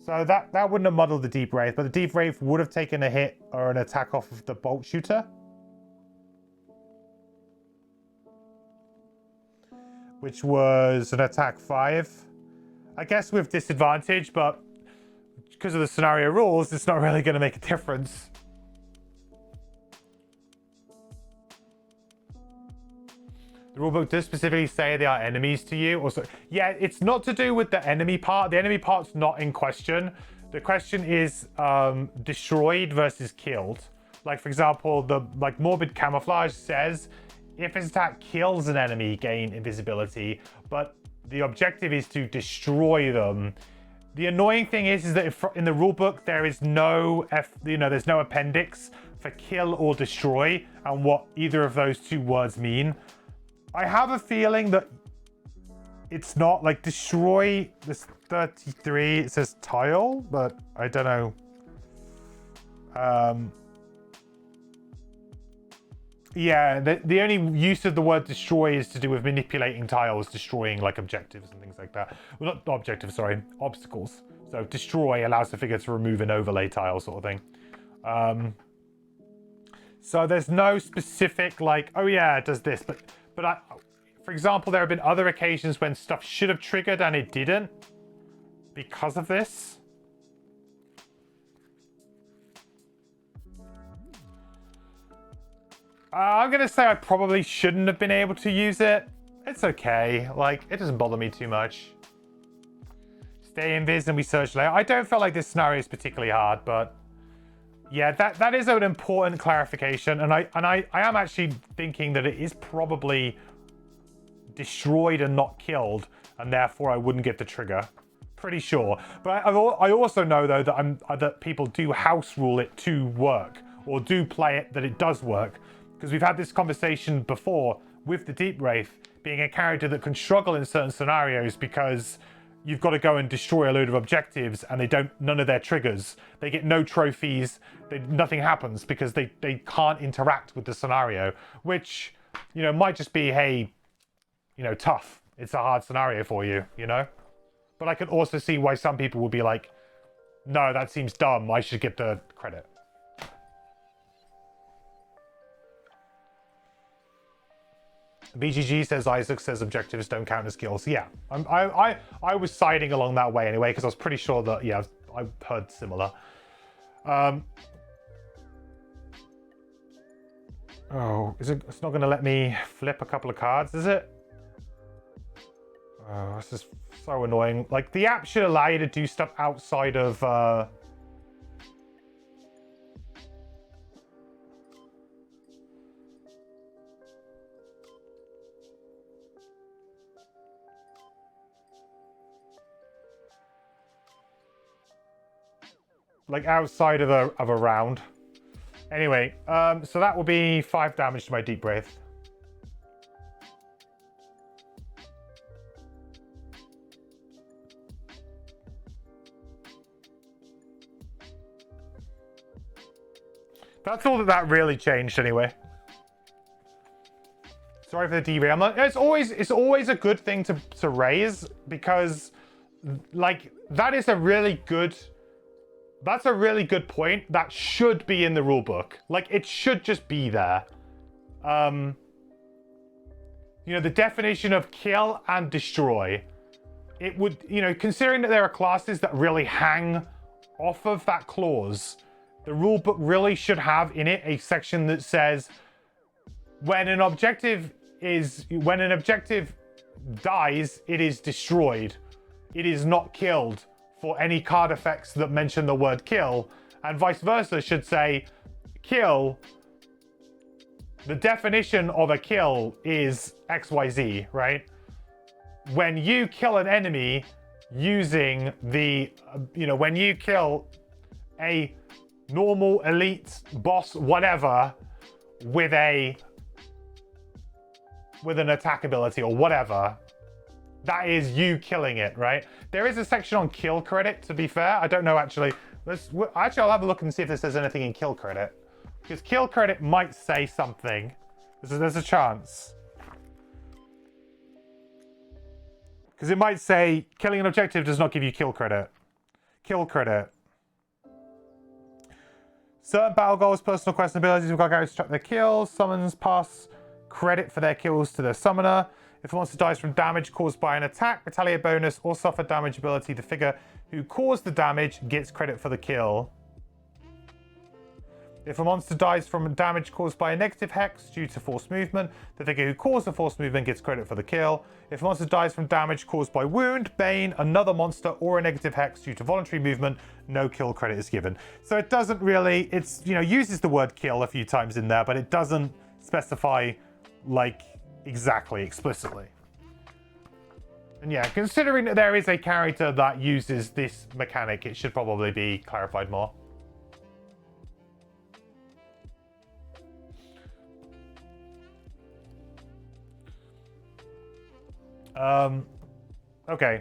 So that wouldn't have muddled the Deep Wraith, but the Deep Wraith would have taken a hit or an attack off of the Bolt Shooter. Which was an attack 5. I guess with disadvantage, but because of the scenario rules, it's not really going to make a difference. The rulebook does specifically say they are enemies to you. Also, yeah, it's not to do with the enemy part. The enemy part's not in question. The question is destroyed versus killed. Like, for example, the Morbid Camouflage says if his attack kills an enemy, gain invisibility, but the objective is to destroy them. The annoying thing is that if, in the rulebook there is no there's no appendix for kill or destroy and what either of those two words mean. I have a feeling that it's not like destroy. This 33, it says tile, but I don't know. Yeah, the only use of the word destroy is to do with manipulating tiles, destroying like objectives and things like that. Well, not objectives, sorry, obstacles. So destroy allows the figure to remove an overlay tile sort of thing. So there's no specific like, oh yeah, it does this, but for example, there have been other occasions when stuff should have triggered and it didn't because of this. I'm going to say I probably shouldn't have been able to use it. It's okay. Like, it doesn't bother me too much. Stay invis and we search later. I don't feel like this scenario is particularly hard, but yeah, that is an important clarification. And I am actually thinking that it is probably destroyed and not killed, and therefore I wouldn't get the trigger. Pretty sure. But I also know though that people do house rule it to work, or do play it that it does work. Because we've had this conversation before with the Deep Wraith being a character that can struggle in certain scenarios because you've got to go and destroy a load of objectives and none of their triggers. They get no trophies, nothing happens because they can't interact with the scenario, which, might just be, hey, tough. It's a hard scenario for you, But I can also see why some people would be like, no, that seems dumb. I should get the credit. BGG says Isaac says objectives don't count as kills. Yeah, I was siding along that way anyway because I was pretty sure that I heard similar. Oh, it's not going to let me flip a couple of cards, is it? Oh, this is so annoying. Like, the app should allow you to do stuff outside of outside of a round. Anyway, so that will be 5 damage to my Deep Wraith. That's all that really changed anyway. Sorry for the derailment. It's always a good thing to raise, because like that is a really good, that's a really good point that should be in the rule book. Like it should just be there. You know, the definition of kill and destroy. It would, you know, considering that there are classes that really hang off of that clause, the rule book really should have in it a section that says when an objective dies, it is destroyed. It is not killed for any card effects that mention the word kill, and vice versa should say kill. The definition of a kill is XYZ, right? When you kill an enemy using the, you know, when you kill a normal, elite, boss, whatever, with an attack ability or whatever, that is you killing it, right? There is a section on kill credit, to be fair. I don't know, actually. Actually, I'll have a look and see if this says anything in kill credit. Because kill credit might say something. There's a chance. Because it might say, killing an objective does not give you kill credit. Kill credit. Certain battle goals, personal quests, and abilities require characters to track their kills. Summons pass credit for their kills to their summoner. If a monster dies from damage caused by an attack, retaliate bonus, or suffer damage ability, the figure who caused the damage gets credit for the kill. If a monster dies from damage caused by a negative hex due to forced movement, the figure who caused the forced movement gets credit for the kill. If a monster dies from damage caused by wound, bane, another monster, or a negative hex due to voluntary movement, no kill credit is given. So it doesn't really, it's, you know, uses the word kill a few times in there, but it doesn't specify like exactly, explicitly. And yeah, considering that there is a character that uses this mechanic, it should probably be clarified more. Okay.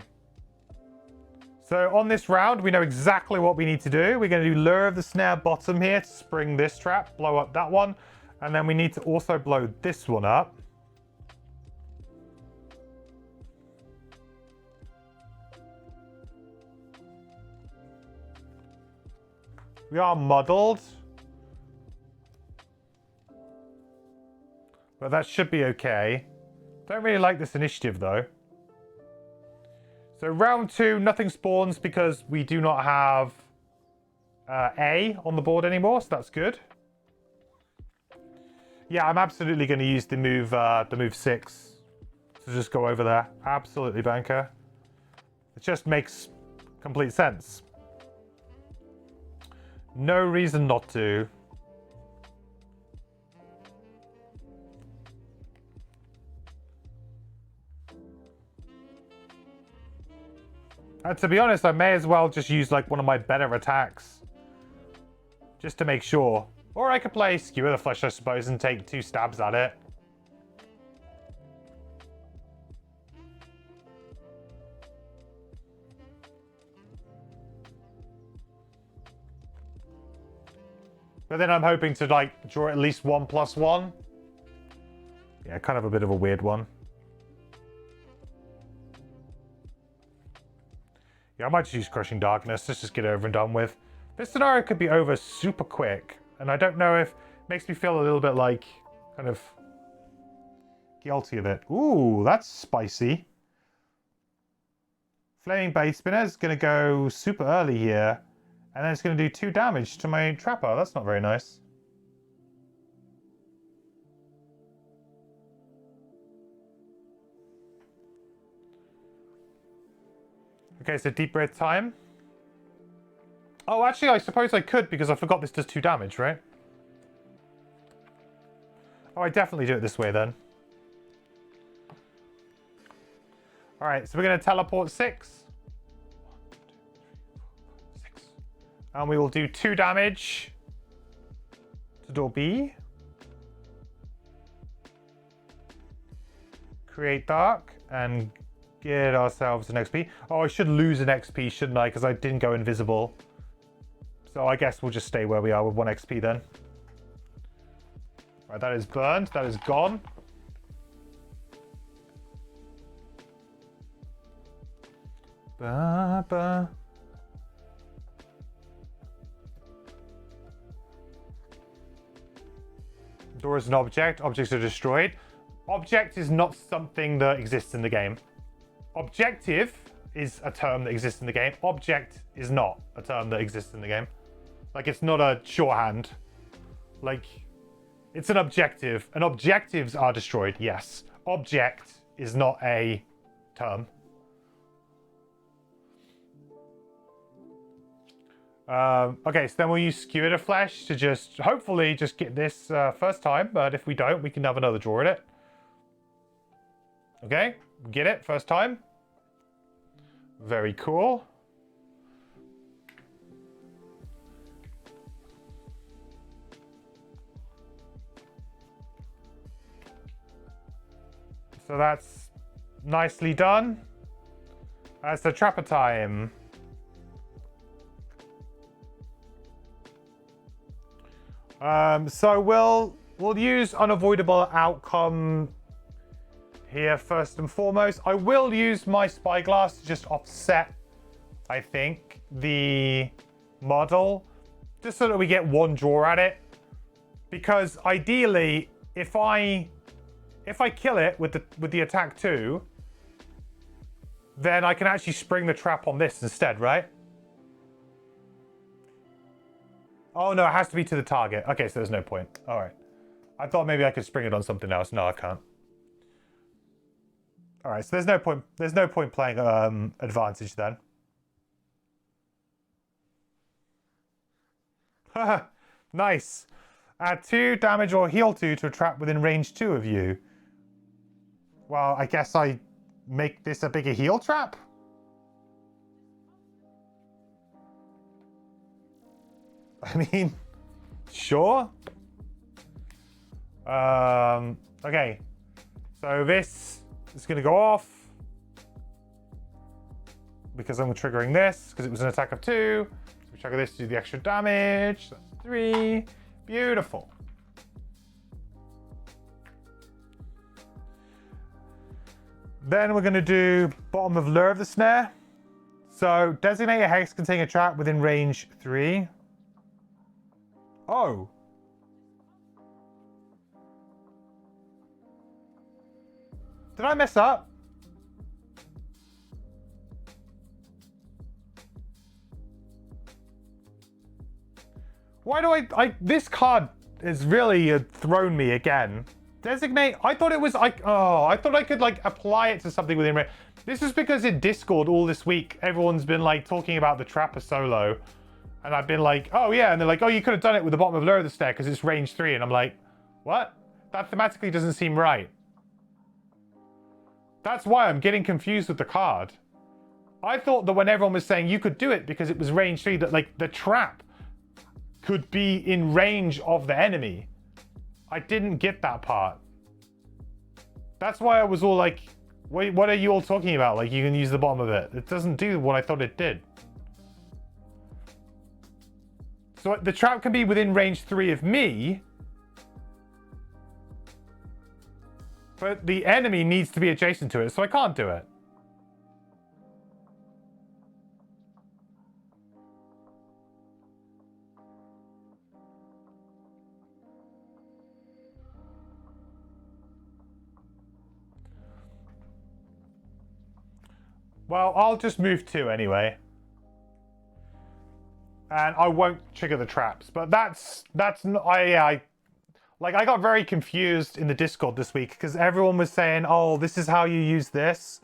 So on this round, we know exactly what we need to do. We're going to do Lure of the Snare bottom here to spring this trap, blow up that one. And then we need to also blow this one up. We are muddled. But that should be okay. Don't really like this initiative though. So round 2, nothing spawns because we do not have A on the board anymore, so that's good. Yeah, I'm absolutely going to use the move 6 to just go over there. Absolutely, banker. It just makes complete sense. No reason not to. And to be honest, I may as well just use like one of my better attacks. Just to make sure. Or I could play Skewer the Flesh, I suppose, and take 2 stabs at it. But then I'm hoping to like draw at least 1+1. Yeah, kind of a bit of a weird one. Yeah, I might just use Crushing Darkness. Let's just get it over and done with. This scenario could be over super quick. And I don't know if it makes me feel a little bit like kind of guilty of it. Ooh, that's spicy. Flaming Base Spinner is going to go super early here. And then it's going to do 2 damage to my Trapper. That's not very nice. Okay, so deep breath time. Oh, actually, I suppose I could because I forgot this does 2 damage, right? Oh, I definitely do it this way then. All right, so we're going to teleport 6. 1, 2, 3, 4, 5, 6. And we will do 2 damage to door B. Create Dark and get ourselves an XP. Oh, I should lose an XP, shouldn't I? Because I didn't go invisible. So I guess we'll just stay where we are with 1 XP then. Right, that is burned. That is gone. Ba, ba. Door is an object. Objects are destroyed. Object is not something that exists in the game. Objective is a term that exists in the game. Object is not a term that exists in the game. Like, it's not a shorthand. Like, it's an objective. And objectives are destroyed, yes. Object is not a term. Okay, so then we'll use Skewer the Flesh to just, hopefully, just get this first time. But if we don't, we can have another draw at it. Okay, get it first time. Very cool. So that's nicely done. That's the trapper time. So we'll use unavoidable outcome here first and foremost. I will use my spyglass to just offset, I think, the model, just so that we get one draw at it. Because ideally, if I kill it with the attack 2, then I can actually spring the trap on this instead, right? Oh no, it has to be to the target. Okay, so there's no point. All right. I thought maybe I could spring it on something else. No, I can't. All right, so there's no point. There's no point playing advantage then. Haha, nice. Add 2 damage or heal 2 to a trap within range 2 of you. Well, I guess I make this a bigger heal trap? I mean, sure. Okay. So this is going to go off. Because I'm triggering this, because it was an attack of 2. We trigger this to do the extra damage. That's 3. Beautiful. Then we're going to do bottom of lure of the snare. So designate a hex containing a trap within range 3. Oh. Did I mess up? Why do I this card has really thrown me again. Designate, I thought it was like, oh, I thought I could like apply it to something within range. This is because in Discord all this week, everyone's been like talking about the Trapper solo. And I've been like, oh yeah, and they're like, oh, you could have done it with the bottom of Lure of the Stair because it's range 3. And I'm like, what? That thematically doesn't seem right. That's why I'm getting confused with the card. I thought that when everyone was saying you could do it because it was range 3, that like the trap could be in range of the enemy. I didn't get that part. That's why I was all like, wait, what are you all talking about? Like you can use the bottom of it. It doesn't do what I thought it did. So the trap can be within range 3 of me, but the enemy needs to be adjacent to it, so I can't do it. Well, I'll just move 2 anyway. And I won't trigger the traps, but that's not, I got very confused in the Discord this week because everyone was saying, oh, this is how you use this.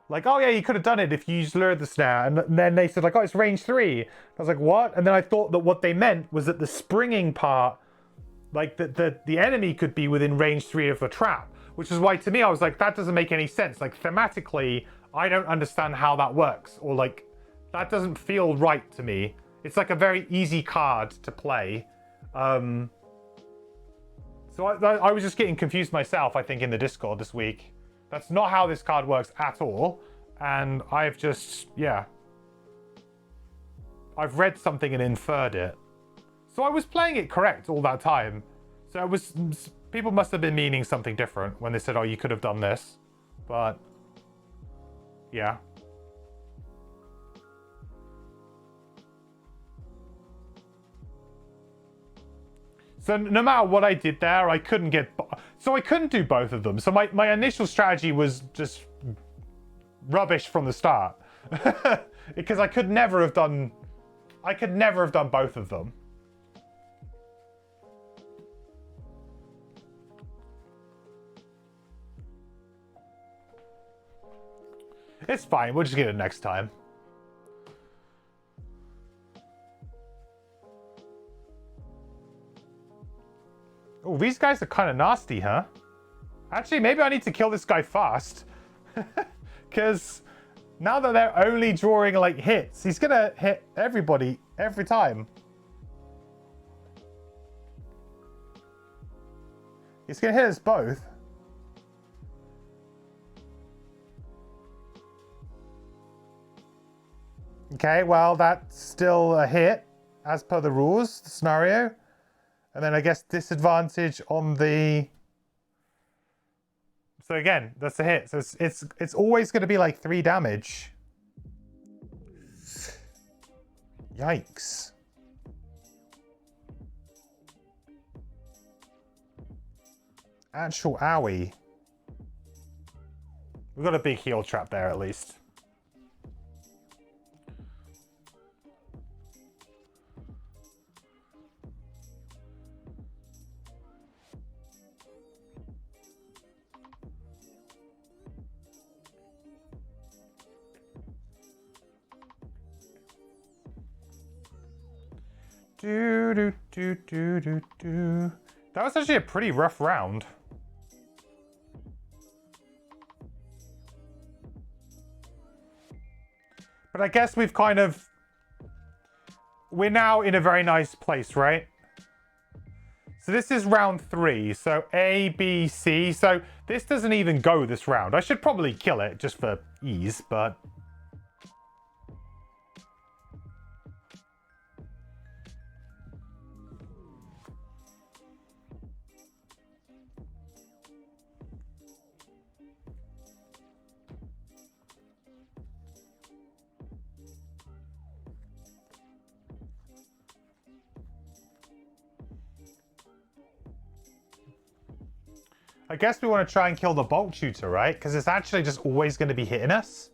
Like, oh yeah, you could have done it if you used Lure the Snare. And then they said like, oh, it's range 3. I was like, what? And then I thought that what they meant was that the springing part, like the enemy could be within range 3 of the trap, which is why to me, I was like, that doesn't make any sense. Like thematically, I don't understand how that works, or like, that doesn't feel right to me. It's like a very easy card to play. So I was just getting confused myself, I think, in the Discord this week. That's not how this card works at all. And I've just, yeah. I've read something and inferred it. So I was playing it correct all that time. So it was, people must have been meaning something different when they said, oh, you could have done this. But, yeah. So no matter what I did there, I couldn't get... So I couldn't do both of them. So my initial strategy was just rubbish from the start. Because I could never have done... I could never have done both of them. It's fine. We'll just get it next time. Oh, these guys are kind of nasty, huh? Actually, maybe I need to kill this guy fast. Because now that they're only drawing, like, hits, he's going to hit everybody every time. He's going to hit us both. Okay, well, that's still a hit, as per the rules, the scenario. And then I guess disadvantage on the... So again, that's a hit. So it's always going to be like 3 damage. Yikes. Actual owie. We've got a big heal trap there at least. That was actually a pretty rough round. But I guess we've kind of... We're now in a very nice place, right? So this is round 3. So A, B, C. So this doesn't even go this round. I should probably kill it just for ease, but... I guess we want to try and kill the bolt shooter, right? Because it's actually just always going to be hitting us.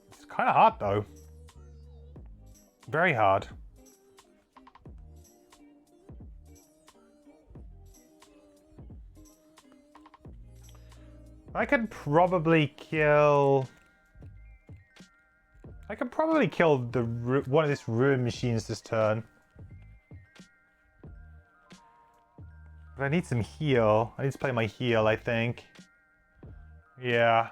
It's kind of hard, though. Very hard. I could probably kill... I can probably kill the one of these ruin machines this turn. But I need some heal. I need to play my heal, I think. Yeah.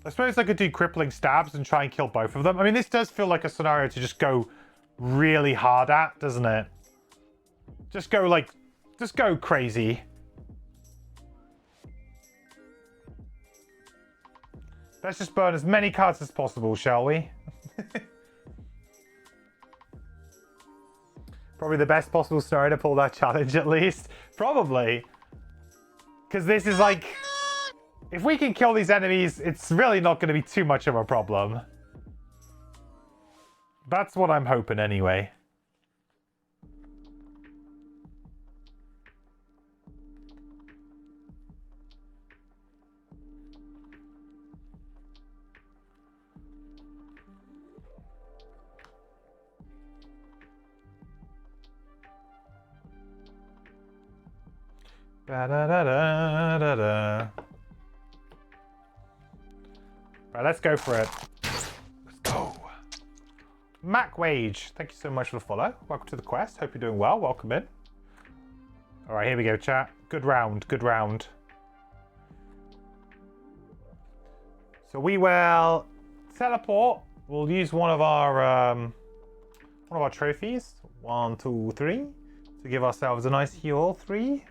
I suppose I could do crippling stabs and try and kill both of them. I mean, this does feel like a scenario to just go really hard at, doesn't it? Just go like, just go crazy. Let's just burn as many cards as possible, shall we? Probably the best possible scenario to pull that challenge, at least. Probably. Because this is like... If we can kill these enemies, it's really not going to be too much of a problem. That's what I'm hoping anyway. Ba-da-da-da-da-da. Right, let's go for it. Let's go. Mac Wage, thank you so much for the follow. Welcome to the quest. Hope you're doing well. Welcome in. All right, here we go, chat. Good round. Good round. So we will teleport. We'll use one of our trophies. 1, 2, 3 to give ourselves a nice heal. 3.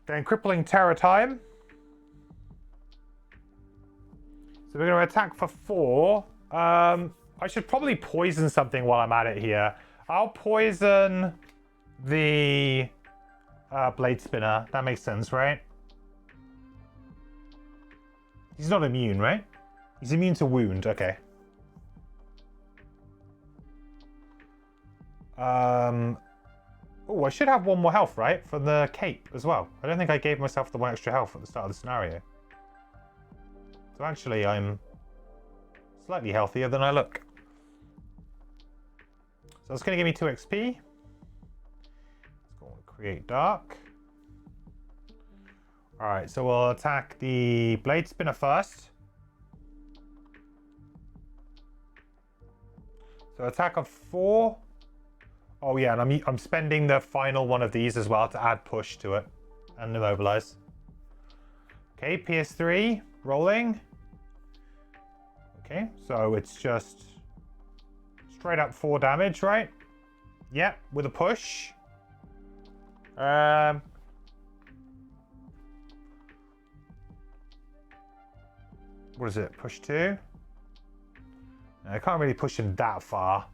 Then crippling terror time. So we're going to attack for 4. I should probably poison something while I'm at it here. I'll poison the blade spinner. That makes sense, right? He's not immune, right? He's immune to wound. Okay. Oh, I should have 1 more health, right? For the cape as well. I don't think I gave myself the 1 extra health at the start of the scenario. So actually, I'm slightly healthier than I look. So it's going to give me 2 XP. Let's go and create dark. Alright, so we'll attack the blade spinner first. So attack of 4. Oh yeah, and I'm spending the final one of these as well to add push to it. And immobilize. Okay, PS3, rolling. Okay, so it's just straight up 4 damage, right? Yeah, with a push. What is it? Push 2? I can't really push him that far.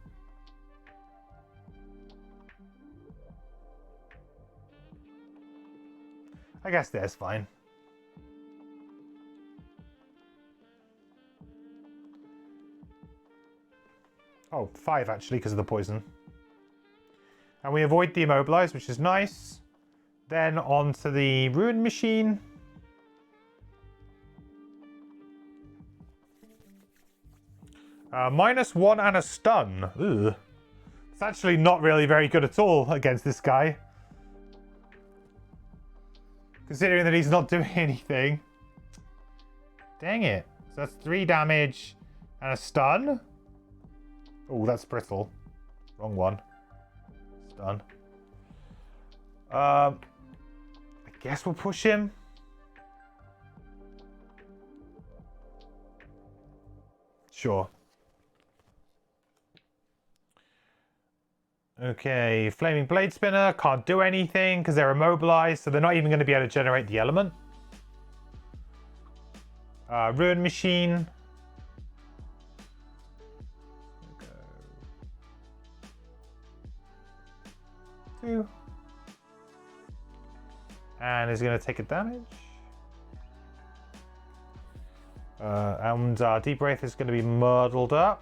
I guess that's fine. Oh, 5 actually, because of the poison. And we avoid the immobilize, which is nice. Then on to the ruin machine. -1 and a stun. Ugh. It's actually not really very good at all against this guy. Considering that he's not doing anything. Dang it. So that's 3 damage and a stun. Oh, that's brittle. Wrong one. Stun. I guess we'll push him. Sure. Okay, Flaming Blade Spinner can't do anything because they're immobilized, so they're not even going to be able to generate the element. Ruin Machine. Go. 2. And is going to take a damage. And Deep Wraith is going to be murdered up.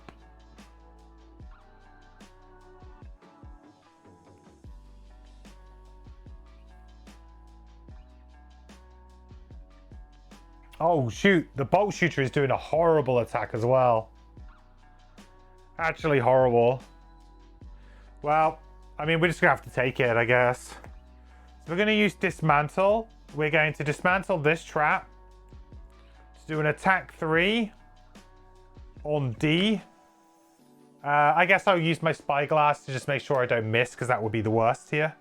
Oh, shoot. The bolt shooter is doing a horrible attack as well. Actually horrible. Well, I mean, we're just going to have to take it, I guess. So we're going to use Dismantle. We're going to dismantle this trap. To do an attack 3 on D. I guess I'll use my Spyglass to just make sure I don't miss, because that would be the worst here.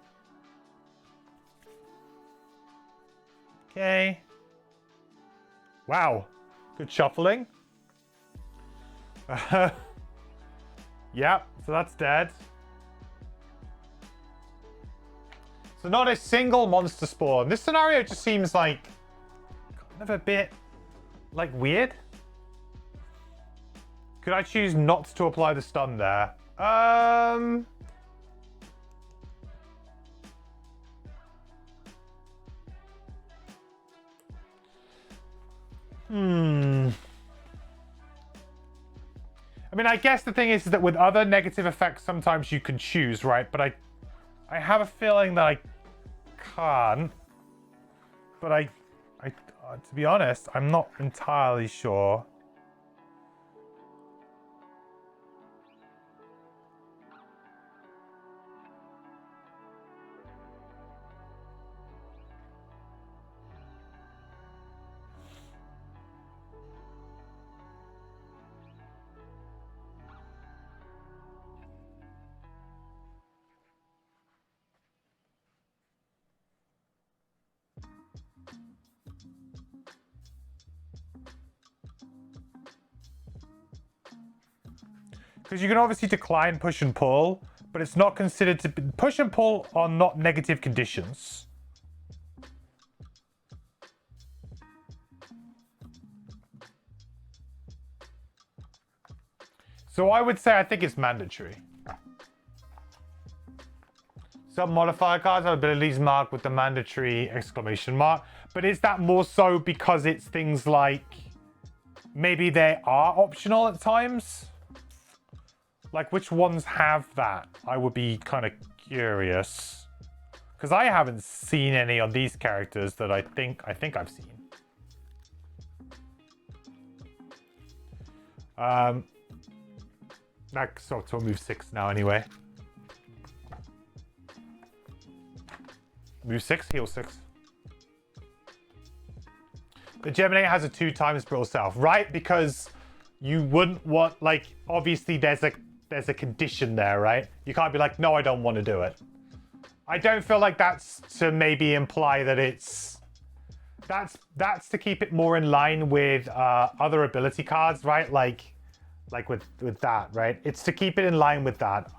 Okay. Wow, good shuffling. Yep, so that's dead. So not a single monster spawn. This scenario just seems like kind of a bit like weird. Could I choose not to apply the stun there? I mean, I guess the thing is that with other negative effects, sometimes you can choose, right? But I have a feeling that I can't. But to be honest, I'm not entirely sure. Because you can obviously decline push and pull, but it's not considered to be... Push and pull are not negative conditions. So I would say I think it's mandatory. Some modifier cards have abilities marked with the mandatory exclamation mark. But is that more so because it's things like maybe they are optional at times? Like which ones have that? I would be kind of curious. Because I haven't seen any on these characters that I think I've seen. So I'll move 6 now anyway. Move 6, heal 6. The Geminate has a 2 times brittle self, right? Because you wouldn't want, like, obviously there's a condition there, right? You can't be like, no, I don't want to do it. I don't feel like that's to maybe imply that it's... That's to keep it more in line with other ability cards, right? Like with that, right? It's to keep it in line with that.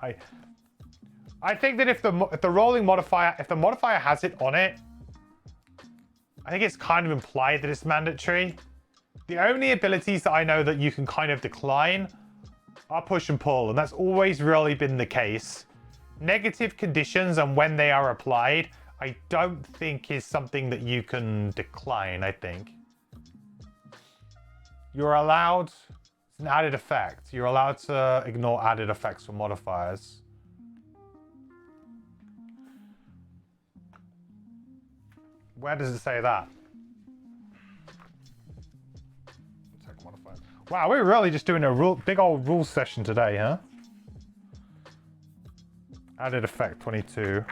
I think that if the rolling modifier, if the modifier has it on it, I think it's kind of implied that it's mandatory. The only abilities that I know that you can kind of decline are push and pull, and that's always really been the case. Negative conditions and when they are applied, I don't think is something that you can decline, I think. You're allowed, it's an added effect. You're allowed to ignore added effects for modifiers. Where does it say that? Wow, we're really just doing a big old rules session today, huh? Added effect 22.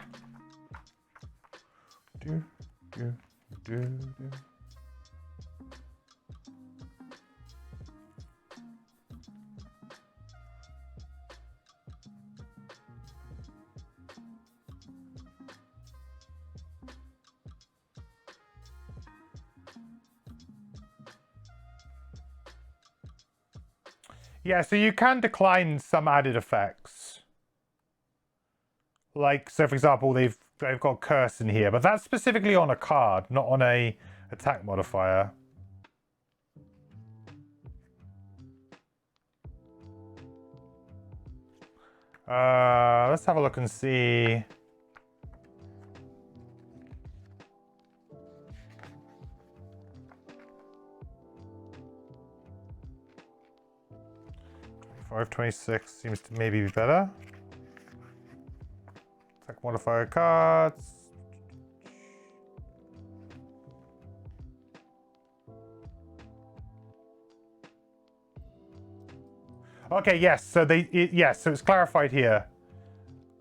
Yeah, so you can decline some added effects. Like, so for example, they've got curse in here, but that's specifically on a card, not on a attack modifier. Let's have a look and see. Five 26 seems to maybe be better. Attack modifier cards. Okay, yes. So yes. So it's clarified here.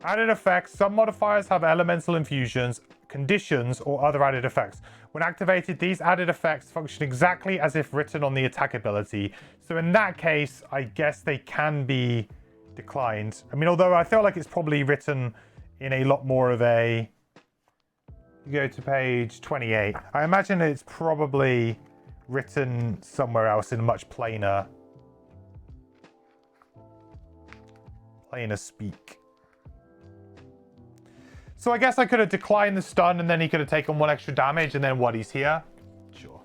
Added effects. Some modifiers have elemental infusions, conditions, or other added effects. When activated, these added effects function exactly as if written on the attack ability. So in that case, I guess they can be declined. I mean, although I feel like it's probably written in a lot more of a... You go to page 28. I imagine it's probably written somewhere else in much plainer speak. So I guess I could have declined the stun and then he could have taken 1 extra damage and then what, he's here? Sure.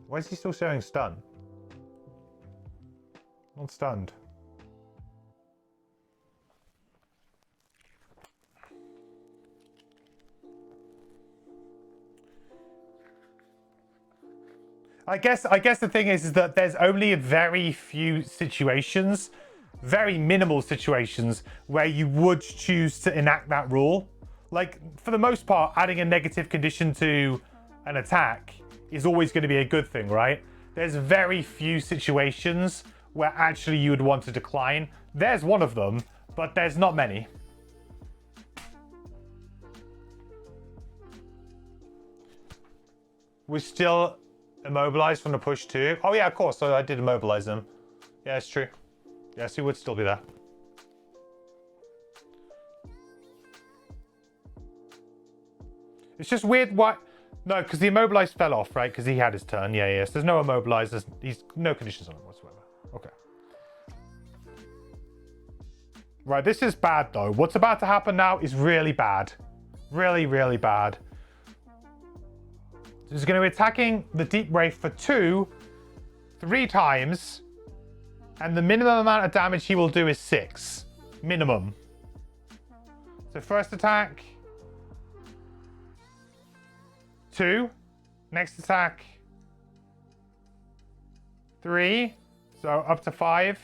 Why is he still showing stun? Not stunned. I guess the thing is that there's only a very few situations, very minimal situations, where you would choose to enact that rule. Like, for the most part, adding a negative condition to an attack is always going to be a good thing, right? There's very few situations where actually you would want to decline. There's one of them, but there's not many. We're still immobilized from the push too. Oh yeah, of course. So I did immobilize them. Yeah, it's true. Yes, he would still be there. It's just weird. Why? No, because the immobilized fell off, right? Because he had his turn. Yeah, yes. There's no immobilized. He's no conditions on him whatsoever. Okay. Right, this is bad though. What's about to happen now is really bad. Really, really bad. So he's going to be attacking the Deep Wraith for 3 times. And the minimum amount of damage he will do is 6. Minimum. So first attack. 2. Next attack. 3. So up to 5.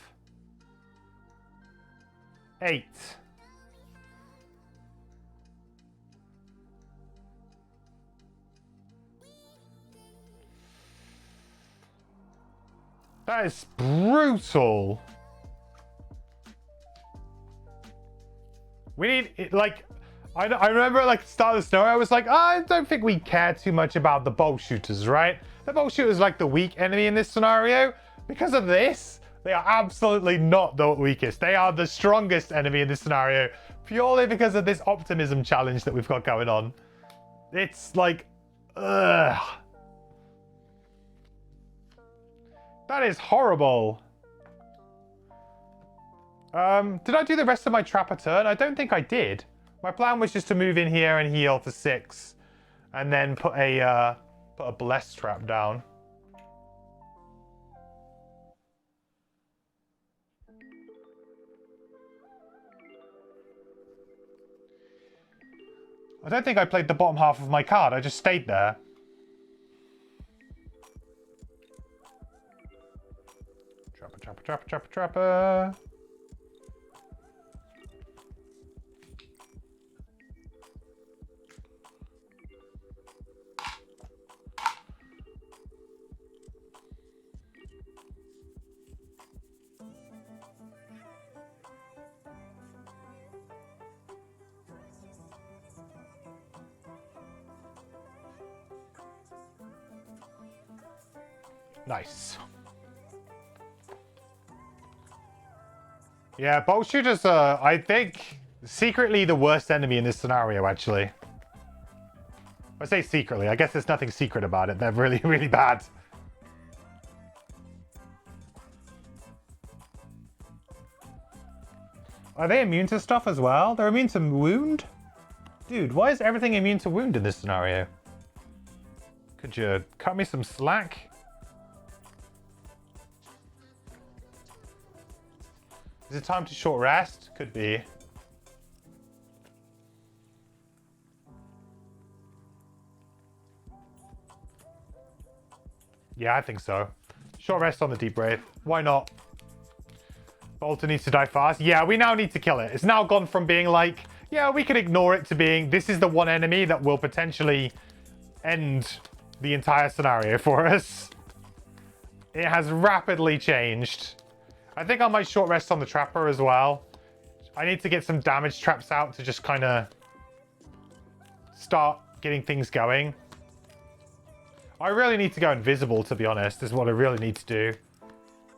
8. That is brutal. We need it, like, I remember like the start of the scenario, I was like, I don't think we care too much about the bolt shooters, right? The bolt shooters like the weak enemy in this scenario. Because of this, they are absolutely not the weakest. They are the strongest enemy in this scenario, purely because of this optimism challenge that we've got going on. It's like, ugh. That is horrible. Did I do the rest of my trapper turn? I don't think I did. My plan was just to move in here and heal for 6. And then put a blessed trap down. I don't think I played the bottom half of my card. I just stayed there. Trapper, trapper, trapper, trapper, trapper. Nice. Yeah, bolt shooters are, I think, secretly the worst enemy in this scenario, actually. I say secretly. I guess there's nothing secret about it. They're really, really bad. Are they immune to stuff as well? They're immune to wound? Dude, why is everything immune to wound in this scenario? Could you cut me some slack? Is it time to short rest? Could be. Yeah, I think so. Short rest on the Deep Wraith. Why not? Bolter needs to die fast. Yeah, we now need to kill it. It's now gone from being like, yeah, we can ignore it, to being, this is the one enemy that will potentially end the entire scenario for us. It has rapidly changed. I think I might short rest on the Trapper as well. I need to get some damage traps out to just kind of start getting things going. I really need to go invisible, to be honest, is what I really need to do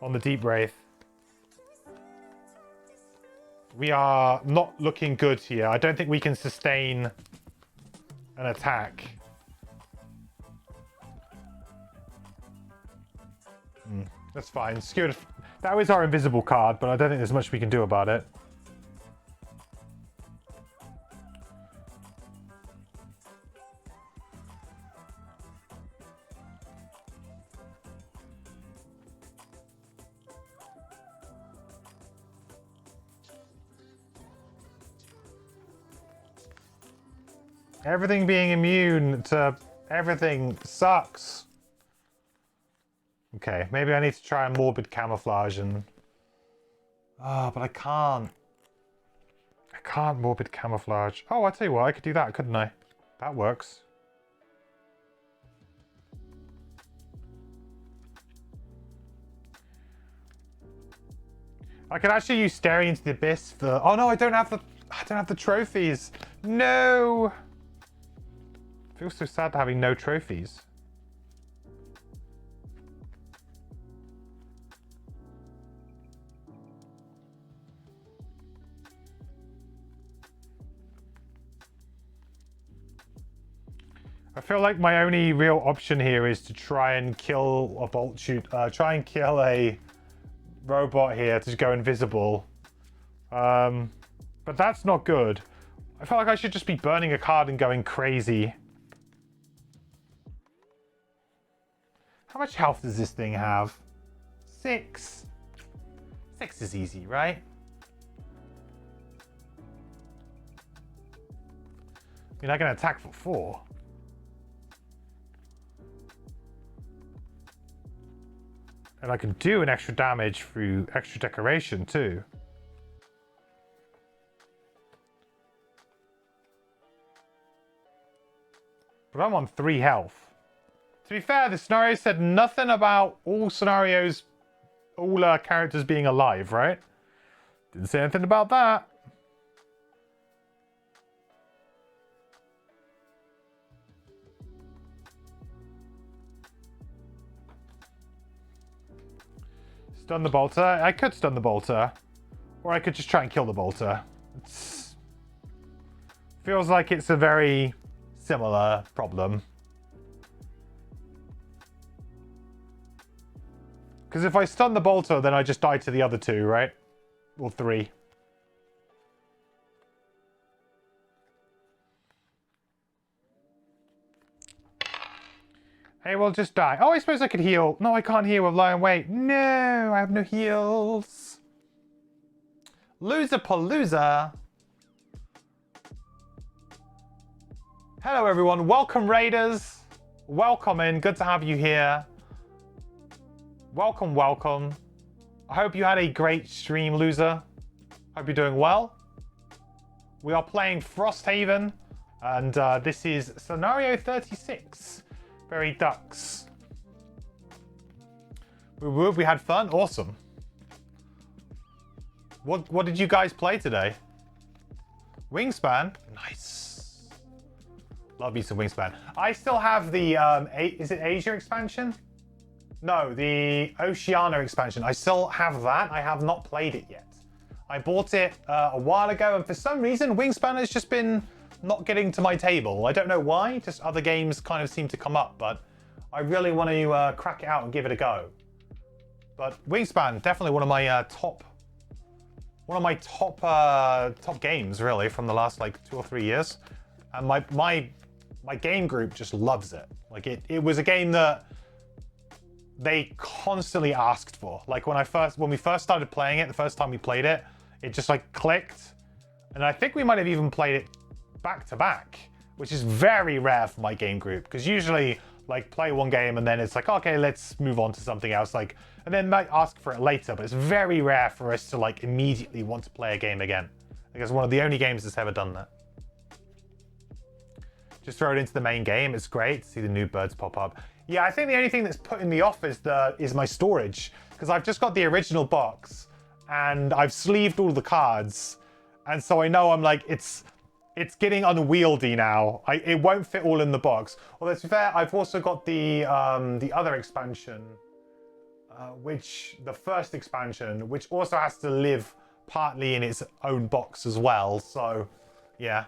on the Deep Wraith. We are not looking good here. I don't think we can sustain an attack. That's fine. Skewered. That was our invisible card, but I don't think there's much we can do about it. Everything being immune to everything sucks. Okay, maybe I need to try a morbid camouflage and... Oh, but I can't. I can't morbid camouflage. Oh, I tell you what, I could do that, couldn't I? That works. I could actually use staring into the abyss for... Oh no, I don't have the trophies. No. Feels so sad having no trophies. I feel like my only real option here is to try and kill a bolt shoot, try and kill a robot here to go invisible. But that's not good. I feel like I should just be burning a card and going crazy. How much health does this thing have? 6. 6 is easy, right? I mean, I can attack for 4. And I can do an extra damage through extra decoration too. But I'm on 3 health. To be fair, the scenario said nothing about all scenarios, all characters being alive, right? Didn't say anything about that. Stun the bolter. I could stun the bolter. Or I could just try and kill the bolter. Feels like it's a very similar problem. Because if I stun the bolter, then I just die to the other 2, right? Or 3. Hey, we'll just die. Oh, I suppose I could heal. No, I can't heal with lying weight. No, I have no heals. Loser palooza. Hello, everyone. Welcome, Raiders. Welcome in. Good to have you here. Welcome, welcome. I hope you had a great stream, loser. Hope you're doing well. We are playing Frosthaven, and this is scenario 36. Very Ducts. We had fun. Awesome. What did you guys play today? Wingspan. Nice. Love me some Wingspan. I still have the is it Asia expansion? No, the Oceania expansion. I still have that. I have not played it yet. I bought it a while ago, and for some reason, Wingspan has just been not getting to my table. I don't know why. Just other games kind of seem to come up, but I really want to crack it out and give it a go. But Wingspan, definitely one of my top games, really, from the last like 2 or 3 years. And my game group just loves it. Like it was a game that they constantly asked for. Like when we first started playing it, the first time we played it, it just like clicked. And I think we might have even played it back to back, which is very rare for my game group, because usually like play one game and then it's like, okay, let's move on to something else, like, and then might ask for it later. But it's very rare for us to like immediately want to play a game again. I guess one of the only games that's ever done that. Just throw it into the main game. It's great to see the new birds pop up. Yeah, I think the only thing that's putting me off is my storage, because I've just got the original box and I've sleeved all the cards, and so I know I'm like it's getting unwieldy now. It won't fit all in the box. Although to be fair, I've also got the other expansion, the first expansion, which also has to live partly in its own box as well. So, yeah.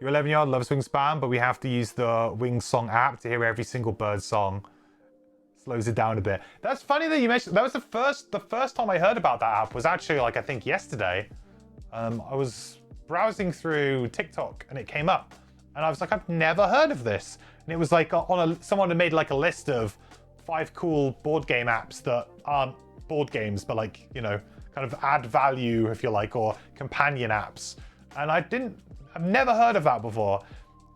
Your 11-year-old loves Wingspan, but we have to use the Wingsong app to hear every single bird song. Slows it down a bit. That's funny that you mentioned. That was the first time I heard about that app was actually like I think yesterday. I was browsing through TikTok and it came up, and I was like, I've never heard of this. And it was like someone had made like a list of 5 cool board game apps that aren't board games, but like, you know, kind of add value, if you like, or companion apps. And I've never heard of that before.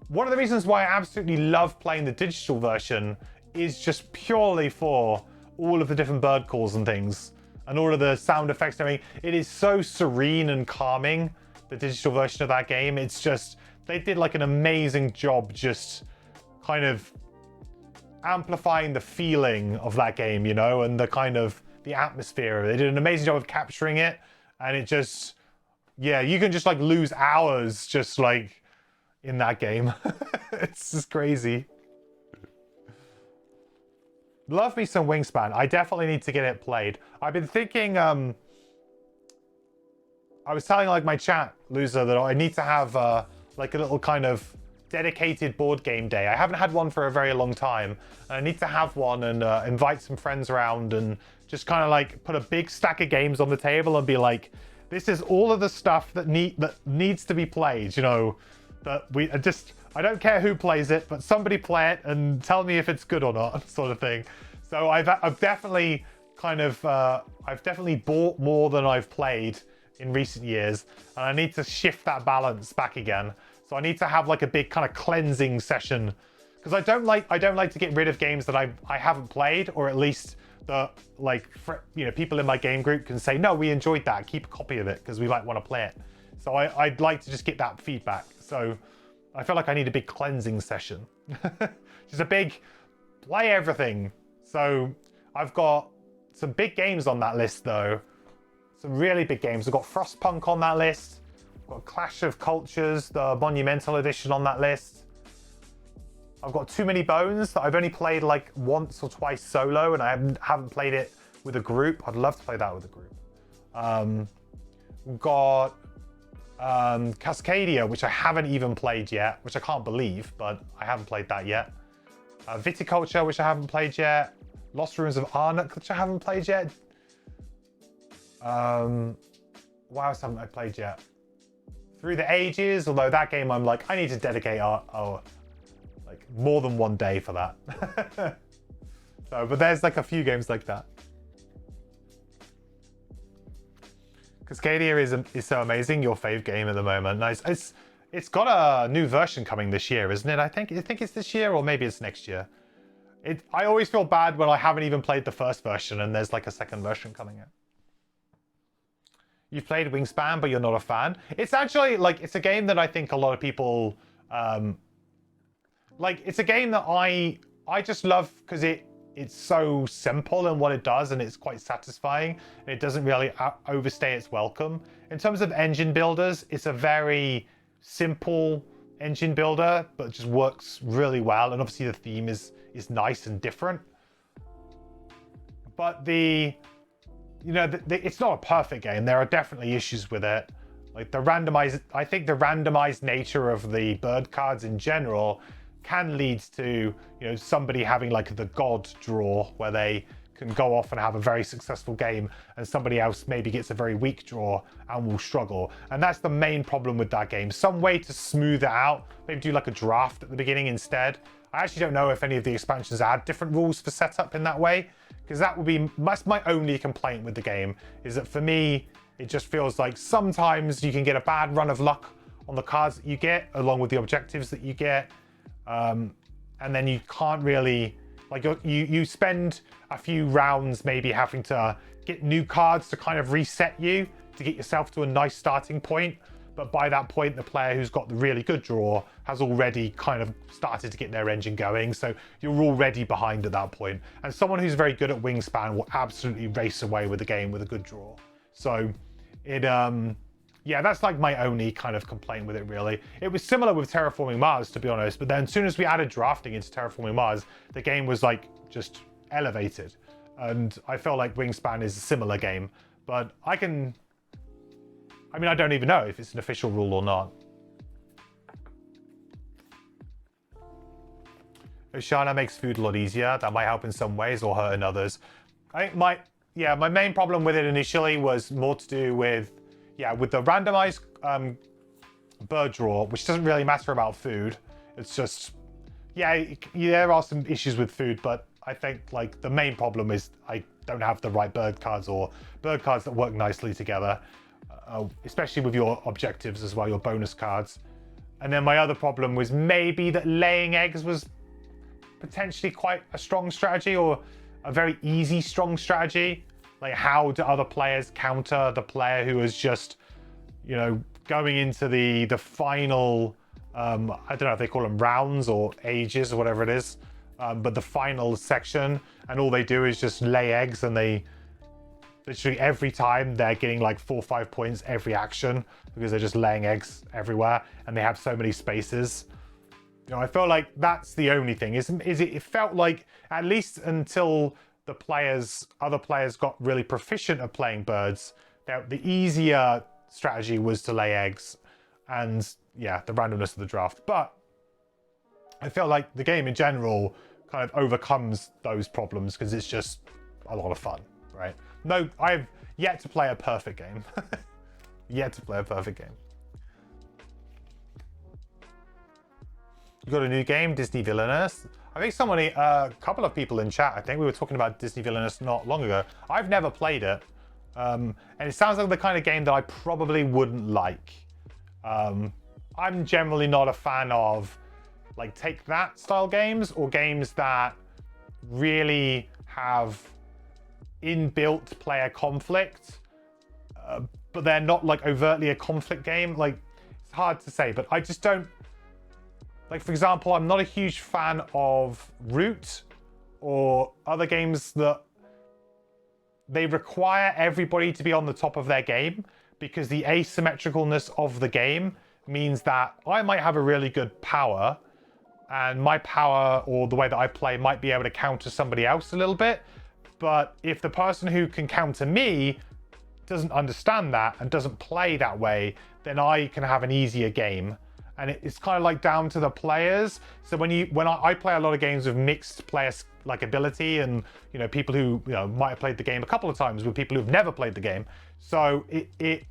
One of the reasons why I absolutely love playing the digital version is just purely for all of the different bird calls and things, and all of the sound effects and everything. It is so serene and calming, the digital version of that game. It's just, they did like an amazing job just kind of amplifying the feeling of that game, you know, and the kind of the atmosphere. They did an amazing job of capturing it, and it just, yeah, you can just like lose hours just like in that game. It's just crazy. Love me some Wingspan. I definitely need to get it played. I've been thinking, I was telling like my chat, Loser, that I need to have like a little kind of dedicated board game day. I haven't had one for a very long time. I need to have one and invite some friends around and just kind of like put a big stack of games on the table and be like, this is all of the stuff that needs to be played, you know, that I don't care who plays it, but somebody play it and tell me if it's good or not, sort of thing. So I've definitely I've definitely bought more than I've played in recent years, and I need to shift that balance back again. So I need to have like a big kind of cleansing session, because I don't like to get rid of games that I haven't played, or at least the people in my game group can say, no, we enjoyed that, keep a copy of it because we might want to play it. So I'd like to just get that feedback. So I feel like I need a big cleansing session. Just a big play everything. So I've got some big games on that list though. Some really big games. I've got Frostpunk on that list. I've got Clash of Cultures, the Monumental Edition on that list. I've got Too Many Bones that I've only played like once or twice solo, and I haven't played it with a group. I'd love to play that with a group. We've got Cascadia, which I haven't even played yet, which I can't believe, but I haven't played that yet. Viticulture, which I haven't played yet. Lost Ruins of Arnuk, which I haven't played yet. What else haven't I played yet? Through the Ages, although that game I'm like, I need to dedicate like more than one day for that. So, but there's like a few games like that. Cascadia is so amazing. Your fave game at the moment. Nice. It's got a new version coming this year, isn't it? I think it's this year, or maybe it's next year. I always feel bad when I haven't even played the first version and there's like a second version coming out. You've played Wingspan, but you're not a fan. It's actually like, it's a game that I think a lot of people like. It's a game that I just love because it's so simple in what it does, and it's quite satisfying, and it doesn't really overstay its welcome. In terms of engine builders, it's a very simple engine builder, but it just works really well, and obviously the theme is nice and different. But it's not a perfect game. There are definitely issues with it. Like I think the randomized nature of the bird cards in general can lead to, somebody having like the god draw where they can go off and have a very successful game, and somebody else maybe gets a very weak draw and will struggle. And that's the main problem with that game. Some way to smooth it out, maybe do like a draft at the beginning instead. I actually don't know if any of the expansions add different rules for setup in that way, because that's my only complaint with the game, is that for me, it just feels like sometimes you can get a bad run of luck on the cards that you get, along with the objectives that you get. And then you can't really, like, you spend a few rounds maybe having to get new cards to kind of reset you to get yourself to a nice starting point. But by that point, the player who's got the really good draw has already kind of started to get their engine going. So you're already behind at that point. And someone who's very good at Wingspan will absolutely race away with the game with a good draw. So yeah, that's like my only kind of complaint with it, really. It was similar with Terraforming Mars, to be honest. But then as soon as we added drafting into Terraforming Mars, the game was like just elevated. And I felt like Wingspan is a similar game. But I don't even know if it's an official rule or not. Oshana makes food a lot easier. That might help in some ways or hurt in others. I think my main problem with it initially was more to do with the randomized bird draw, which doesn't really matter about food. It's just, there are some issues with food, but I think like the main problem is I don't have the right bird cards or bird cards that work nicely together. Especially with your objectives as well, your bonus cards. And then my other problem was maybe that laying eggs was potentially quite a strong strategy, or a very easy strong strategy. Like, how do other players counter the player who is just, going into the final, I don't know if they call them rounds or ages or whatever it is, but the final section, and all they do is just lay eggs, and they literally every time they're getting like 4 or 5 points every action because they're just laying eggs everywhere, and they have so many spaces. I feel like that's the only thing. It felt like, at least until other players got really proficient at playing birds, the easier strategy was to lay eggs, and the randomness of the draft. But I feel like the game in general kind of overcomes those problems because it's just a lot of fun. right? No, I've yet to play a perfect game. Yet to play a perfect game. You got a new game, Disney Villainous. I think somebody, a couple of people in chat, I think we were talking about Disney Villainous not long ago. I've never played it. And it sounds like the kind of game that I probably wouldn't like. I'm generally not a fan of like take that style games or games that really have inbuilt player conflict, but they're not like overtly a conflict game. Like, it's hard to say, but I just don't like, for example, I'm not a huge fan of Root or other games that they require everybody to be on the top of their game, because the asymmetricalness of the game means that I might have a really good power, and my power or the way that I play might be able to counter somebody else a little bit. But if the person who can counter me doesn't understand that and doesn't play that way, then I can have an easier game. And it's kind of like down to the players. So when I play a lot of games with mixed player like ability, and people who might have played the game a couple of times with people who've never played the game. So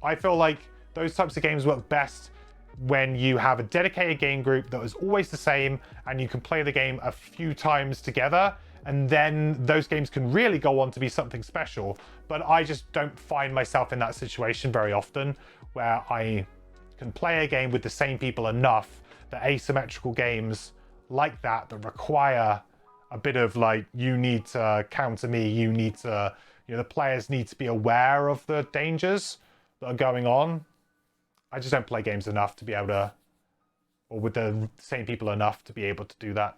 I feel like those types of games work best when you have a dedicated game group that is always the same, and you can play the game a few times together, and then those games can really go on to be something special. But I just don't find myself in that situation very often, where I can play a game with the same people enough that asymmetrical games like that require a bit of like, you need to counter me, you need to, the players need to be aware of the dangers that are going on. I just don't play games enough to be able to, or with the same people enough to be able to do that.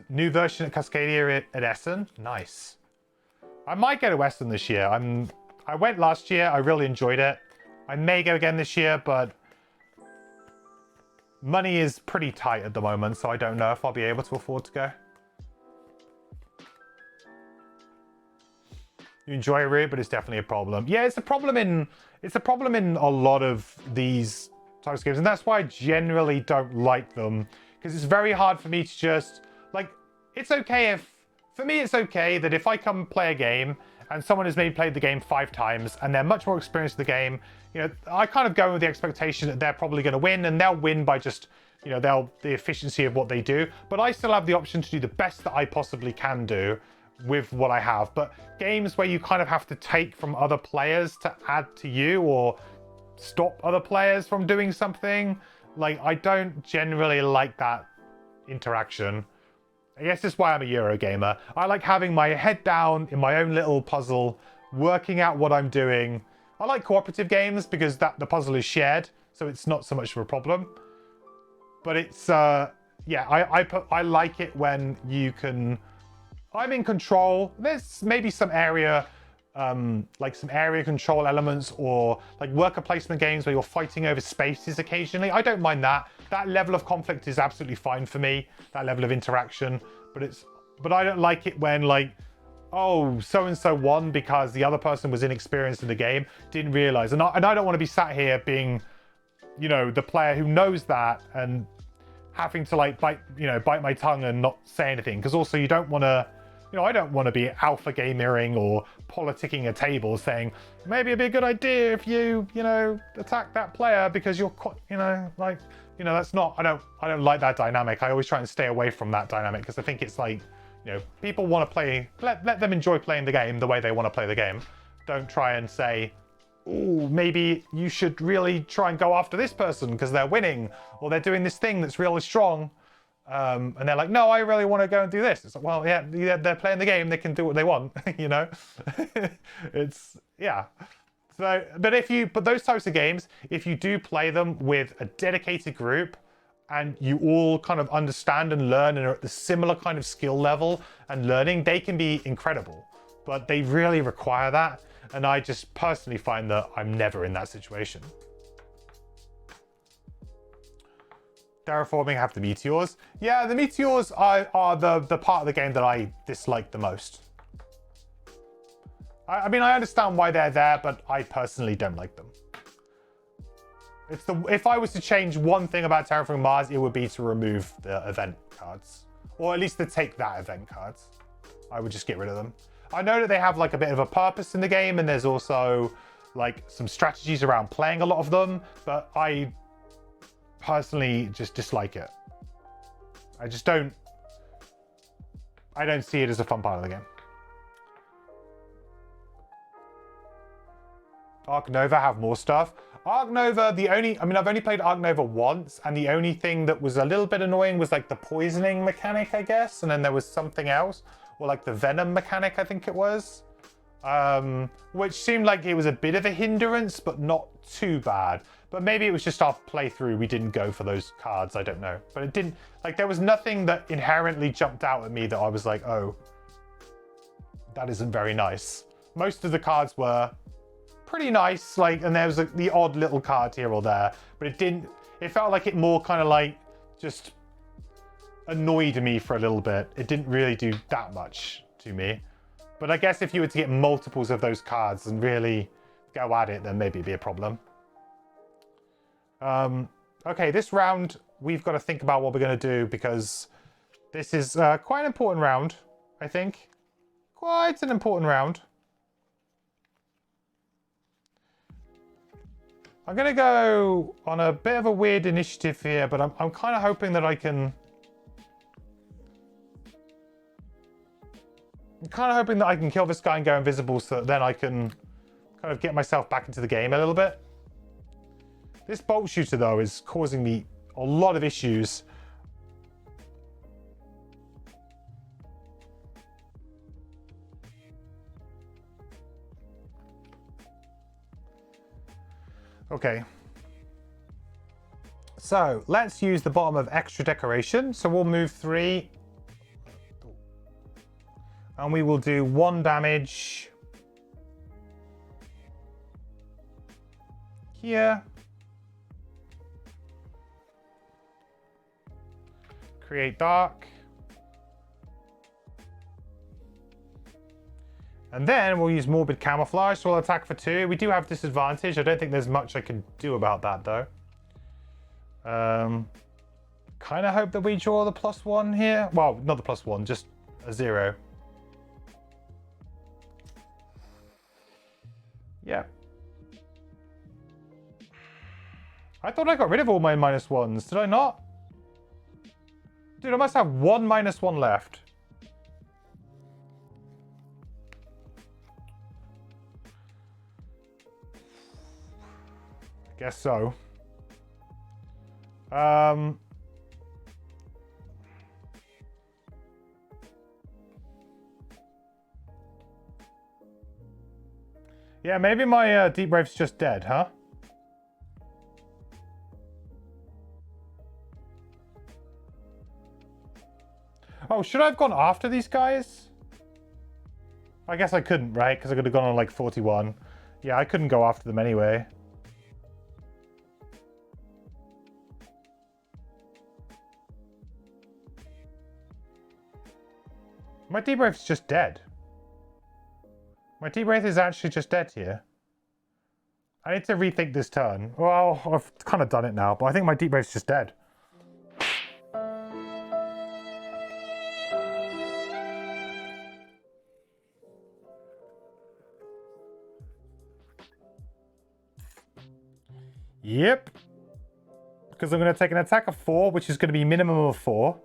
New version at Cascadia at Essen. Nice. I might go to Essen this year. I went last year. I really enjoyed it. I may go again this year, but money is pretty tight at the moment, so I don't know if I'll be able to afford to go. You enjoy a route, but it's definitely a problem. Yeah, it's a problem in a lot of these types of games, and that's why I generally don't like them, because it's very hard for me to just like. It's okay if, for me, it's okay that if I come play a game and someone has maybe played the game 5 times and they're much more experienced with the game, I kind of go with the expectation that they're probably going to win, and they'll win by just the efficiency of what they do. But I still have the option to do the best that I possibly can do with what I have. But games where you kind of have to take from other players to add to you, or stop other players from doing something, like, I don't generally like that interaction. I guess that's why I'm a Eurogamer. I like having my head down in my own little puzzle, working out what I'm doing. I like cooperative games because the puzzle is shared, so it's not so much of a problem. But it's yeah, I like it when you can. I'm in control. There's maybe some area, like some area control elements, or like worker placement games where you're fighting over spaces occasionally. I don't mind that. That level of conflict is absolutely fine for me. That level of interaction, but I don't like it when, like, oh, so and so won because the other person was inexperienced in the game, didn't realize, and I don't want to be sat here being, the player who knows that and having to like bite my tongue and not say anything, because also you don't want to. I don't want to be alpha gamering or politicking a table saying, maybe it'd be a good idea if you, attack that player because you're, that's not, I don't like that dynamic. I always try and stay away from that dynamic, because I think it's like, people want to play, let them enjoy playing the game the way they want to play the game. Don't try and say, oh, maybe you should really try and go after this person because they're winning, or they're doing this thing that's really strong. And they're like, no, I really want to go and do this. It's like, well, yeah, they're playing the game. They can do what they want, It's, yeah. So, but those types of games, if you do play them with a dedicated group and you all kind of understand and learn and are at the similar kind of skill level and learning, they can be incredible. But they really require that. And I just personally find that I'm never in that situation. Terraforming have the meteors. Yeah, the meteors are the part of the game that I dislike the most. I mean, I understand why they're there, but I personally don't like them. If I was to change one thing about Terraforming Mars, it would be to remove the event cards. Or at least to take that event cards. I would just get rid of them. I know that they have like a bit of a purpose in the game, and there's also like some strategies around playing a lot of them, but I personally just dislike it. I don't see it as a fun part of the game. Arc Nova have more stuff. Arc Nova, I've only played Arc Nova once, and the only thing that was a little bit annoying was like the poisoning mechanic, I guess, and then there was something else, or like the venom mechanic, I think it was, which seemed like it was a bit of a hindrance, but not too bad. But maybe it was just our playthrough, we didn't go for those cards, I don't know. But it didn't, like, there was nothing that inherently jumped out at me that I was like, oh, that isn't very nice. Most of the cards were pretty nice, like, and there was the odd little card here or there, but it felt like it more kind of like just annoyed me for a little bit. It didn't really do that much to me. But I guess if you were to get multiples of those cards and really go at it, then maybe it'd be a problem. Okay, this round we've got to think about what we're going to do, because this is quite an important round, I think. Quite an important round. I'm going to go on a bit of a weird initiative here, but I'm kind of hoping that I can... I'm kind of hoping that I can kill this guy and go invisible, so that then I can kind of get myself back into the game a little bit. This bolt shooter, though, is causing me a lot of issues. Okay. So let's use the bottom of extra decoration. So we'll move 3. And we will do 1 damage here. Create dark. And then we'll use morbid camouflage, so we'll attack for 2. We do have disadvantage. I don't think there's much I can do about that, though. Kind of hope that we draw the +1 here. Well, not the +1, just a 0. Yeah. I thought I got rid of all my -1s. Did I not? Dude, I must have 1 -1 left. Guess so. Yeah, maybe my Deep Brave's just dead, huh? Oh, should I have gone after these guys? I guess I couldn't, right? Because I could have gone on like 41. Yeah, I couldn't go after them anyway. My Deep Brave's just dead. My Deep Brave is actually just dead here. I need to rethink this turn. Well, I've kind of done it now, but I think my Deep Brave's just dead. Yep. Because I'm going to take an attack of 4, which is going to be minimum of 4.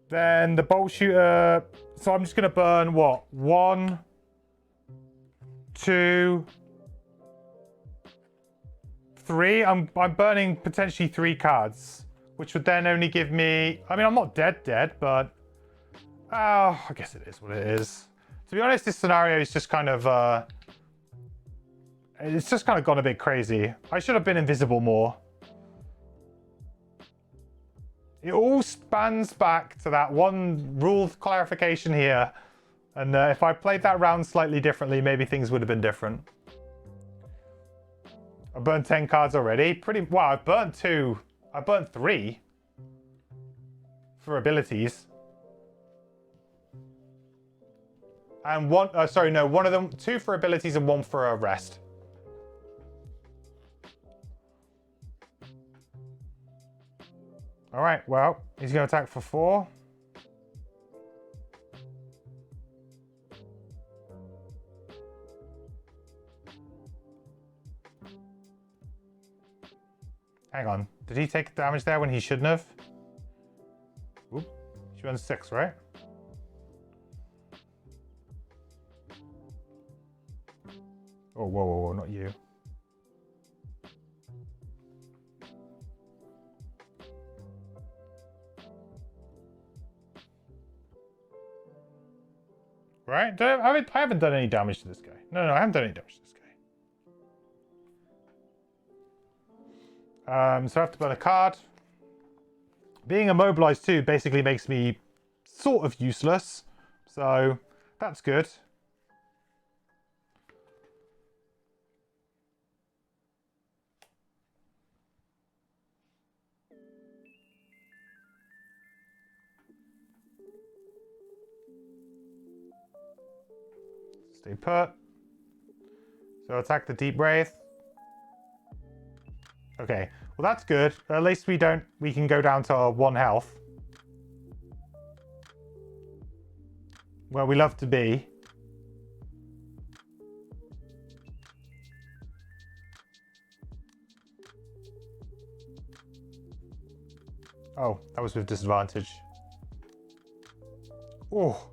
Then the bolt shooter... So I'm just going to burn, what? 1, 2, 3. I'm burning potentially 3 cards, which would then only give me... I mean, I'm not dead, but... Oh, I guess it is what it is. To be honest, this scenario is just kind of... It's just kind of gone a bit crazy. I should have been invisible more. It all spans back to that one rule clarification here. And if I played that round slightly differently, maybe things would have been different. I burned 10 cards already. Wow, I burnt 2. I burnt 3 for abilities. And one of them, 2 for abilities and 1 for a rest. All right, well, he's going to attack for 4. Hang on. Did he take damage there when he shouldn't have? Oop. She went 6, right? Oh, whoa, whoa, whoa, not you. Right? I haven't done any damage to this guy. No, I haven't done any damage to this guy. So I have to burn a card. Being immobilized too basically makes me sort of useless. So that's good. Stay put. So attack the Deep Wraith. Okay, well that's good. At least we can go down to 1 health. Where we love to be. Oh, that was with disadvantage. Oh.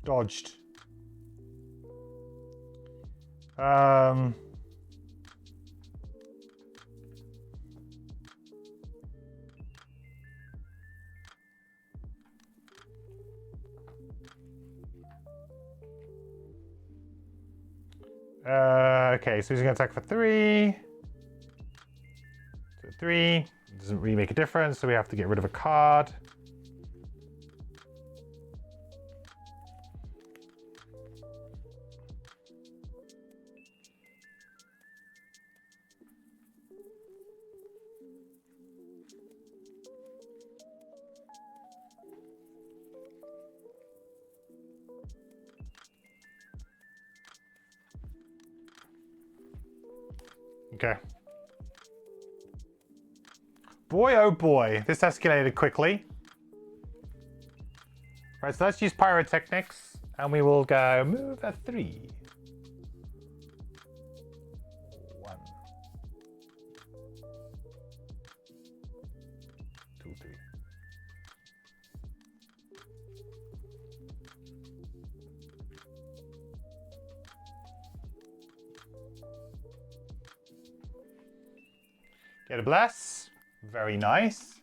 Dodged. Okay, so he's going to attack for 3. So 3. Doesn't really make a difference, so we have to get rid of a card. Okay. Boy, oh boy, this escalated quickly. Right, so let's use pyrotechnics, and we will go move a 3. 1, 2, 3. Get a bless. Very nice.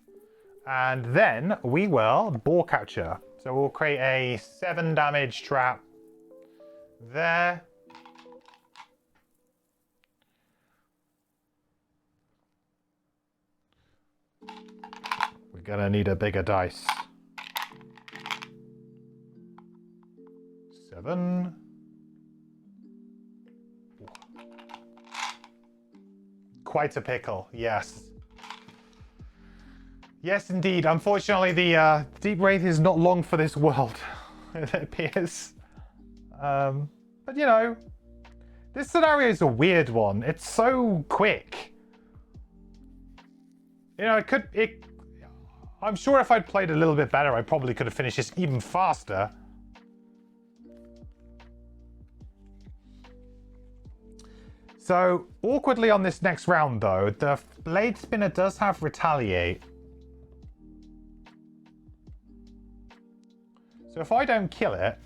And then we will ball catcher. So we'll create a 7 damage trap there. We're gonna need a bigger dice. 7. Quite a pickle, yes. Yes, indeed. Unfortunately, the Deep Wraith is not long for this world, it appears. But you know, this scenario is a weird one. It's so quick. You know, I'm sure if I'd played a little bit better, I probably could have finished this even faster. So, awkwardly on this next round though, the Blade Spinner does have Retaliate. So if I don't kill it,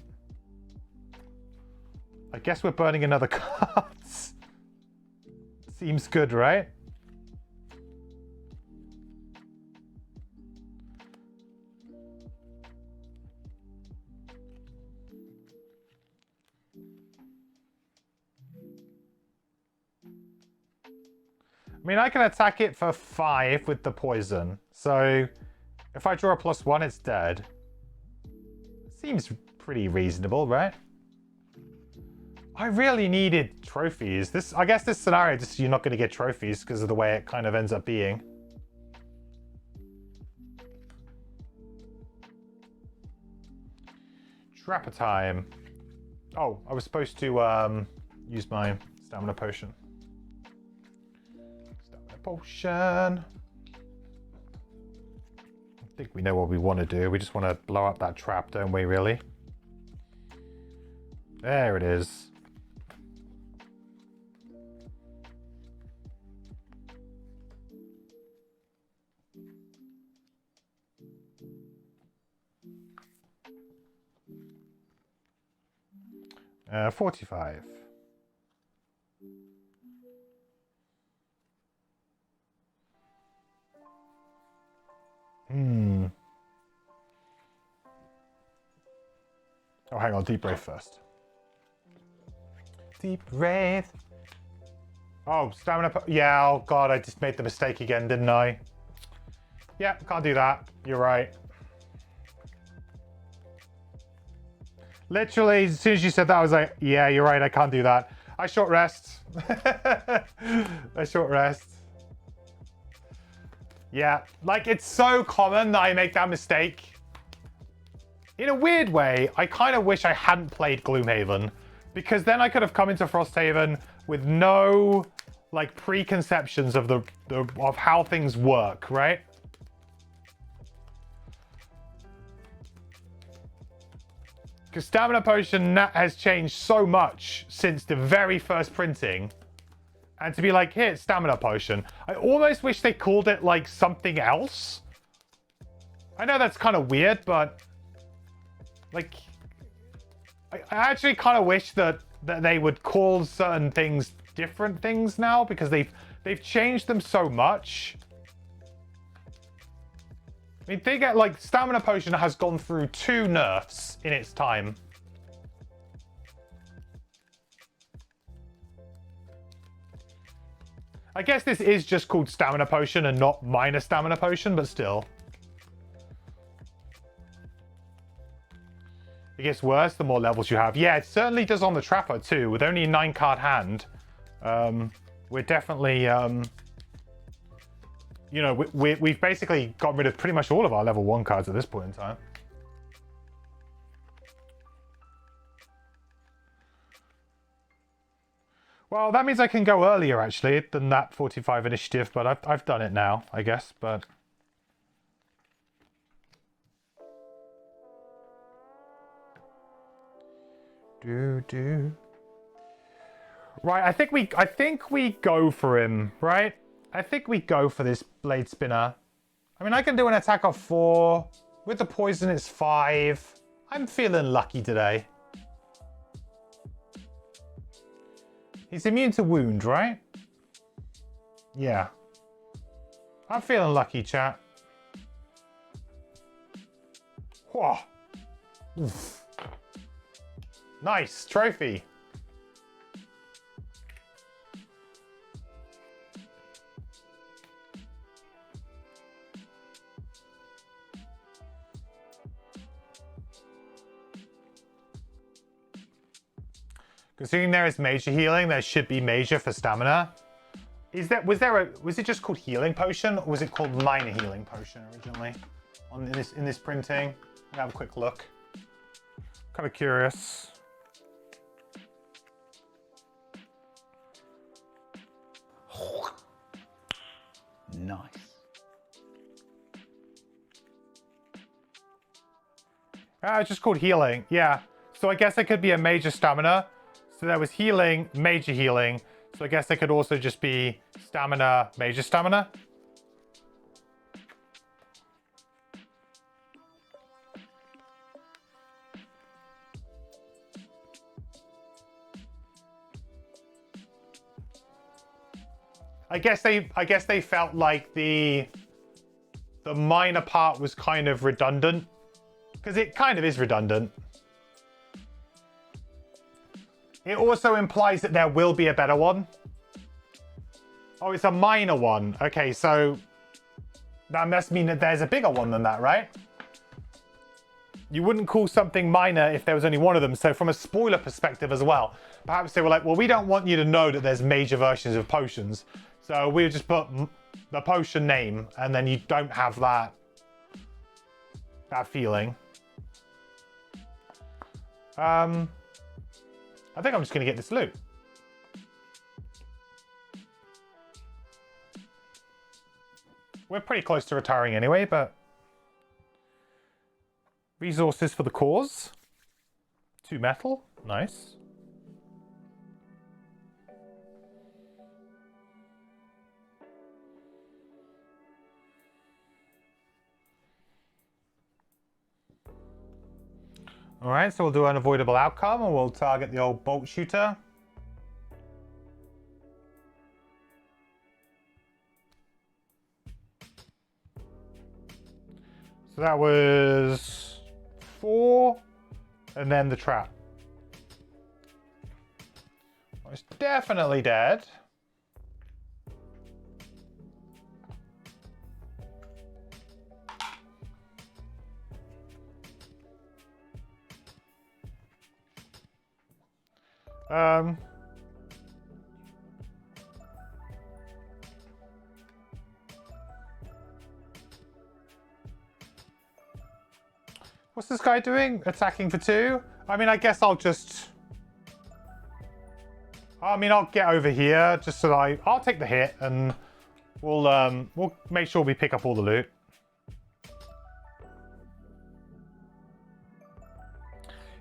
I guess we're burning another card. Seems good, right? I mean, I can attack it for 5 with the poison. So if I draw a +1, it's dead. Seems pretty reasonable, right? I really needed trophies. I guess this scenario, just you're not going to get trophies because of the way it kind of ends up being. Trapper time. Oh, I was supposed to use my stamina potion. potion. I think we know what we want to do. We just want to blow up that trap, don't we, really? There it is. Uh, 45. Oh, hang on. Deep breath first. Deep breath. Oh, stamina. Yeah, oh god, I just made the mistake again, didn't I? Yeah, can't do that. You're right. Literally, as soon as you said that, I was like, yeah, you're right, I can't do that. I short rest. I short rest. Yeah, like, it's so common that I make that mistake. In a weird way, I kind of wish I hadn't played Gloomhaven, because then I could have come into Frosthaven with no, like, preconceptions of of how things work, right? Because Stamina Potion has changed so much since the very first printing. And to be like, here, it's Stamina Potion. I almost wish they called it, like, something else. I know that's kind of weird, but... like... I actually kind of wish that they would call certain things different things now, because they've changed them so much. I mean, they get, like, Stamina Potion has gone through 2 nerfs in its time. I guess this is just called Stamina Potion and not Minor Stamina Potion, but still. It gets worse the more levels you have. Yeah, it certainly does on the Trapper too. With only a 9-card hand, we're definitely... you know, we've basically got rid of pretty much all of our level 1 cards at this point in time. Well, that means I can go earlier, actually, than that 45 initiative, but I've done it now, I guess, but... Right, I think we go for him, right? I think we go for this Blade Spinner. I mean, I can do an attack of 4. With the poison, it's 5. I'm feeling lucky today. He's immune to wound, right? Yeah. I'm feeling lucky, chat. Whoa. Oof. Nice. Trophy. Considering there is major healing, there should be major for stamina. Was it just called healing potion, or was it called minor healing potion originally? In this printing? I'll have a quick look. Kind of curious. Nice. It's just called healing. Yeah. So I guess it could be a major stamina. So there was healing, major healing. So I guess it could also just be stamina, major stamina. I guess they felt like the minor part was kind of redundant, because it kind of is redundant. It also implies that there will be a better one. Oh, it's a minor one. Okay, so that must mean that there's a bigger one than that, right? You wouldn't call something minor if there was only one of them. So from a spoiler perspective as well, perhaps they were like, well, we don't want you to know that there's major versions of potions. So we'll just put the potion name, and then you don't have that feeling. I think I'm just going to get this loot. we're pretty close to retiring anyway, but... Resources for the cause. 2 metal. Nice. Alright, so we'll do unavoidable outcome and we'll target the old bolt shooter. So that was 4, and then the trap. Well, it's definitely dead. What's this guy doing? Attacking for 2? I mean, I guess I'll just... I'll get over here just so that I'll take the hit and we'll make sure we pick up all the loot.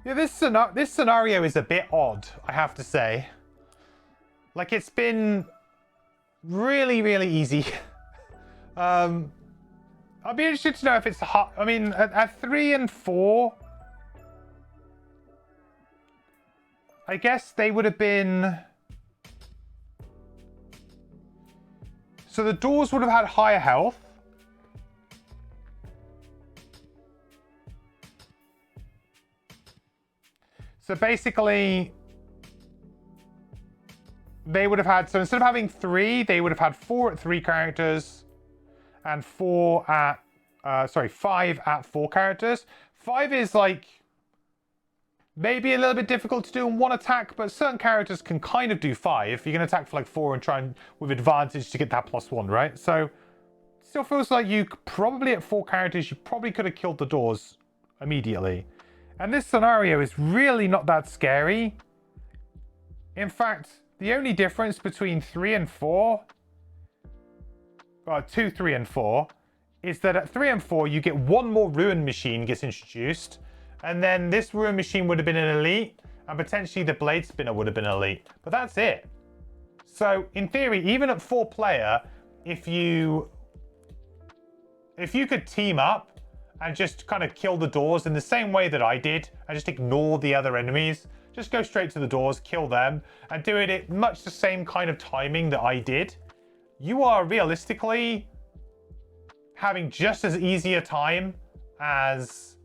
Yeah, this scenario is a bit odd, I have to say. Like, it's been really, really easy. I'd be interested to know if it's hot. I mean, at 3 and 4, I guess they would have been... So the doors would have had higher health. So basically, they would have had... So instead of having 3, they would have had 4 at 3 characters. And 5 at 4 characters. 5 is like maybe a little bit difficult to do in 1 attack, but certain characters can kind of do 5. You can attack for like 4 and try and with advantage to get that +1, right? So still feels like you probably at 4 characters, you probably could have killed the doors immediately. And this scenario is really not that scary. In fact, the only difference between 3 and 4... 2, 3, and 4, is that at 3 and 4 you get 1 more ruin machine gets introduced, and then this ruin machine would have been an elite, and potentially the blade spinner would have been elite. But that's it. So in theory, even at 4 player, if you could team up and just kind of kill the doors in the same way that I did, and just ignore the other enemies, just go straight to the doors, kill them, and do it at much the same kind of timing that I did, you are realistically having just as easy a time as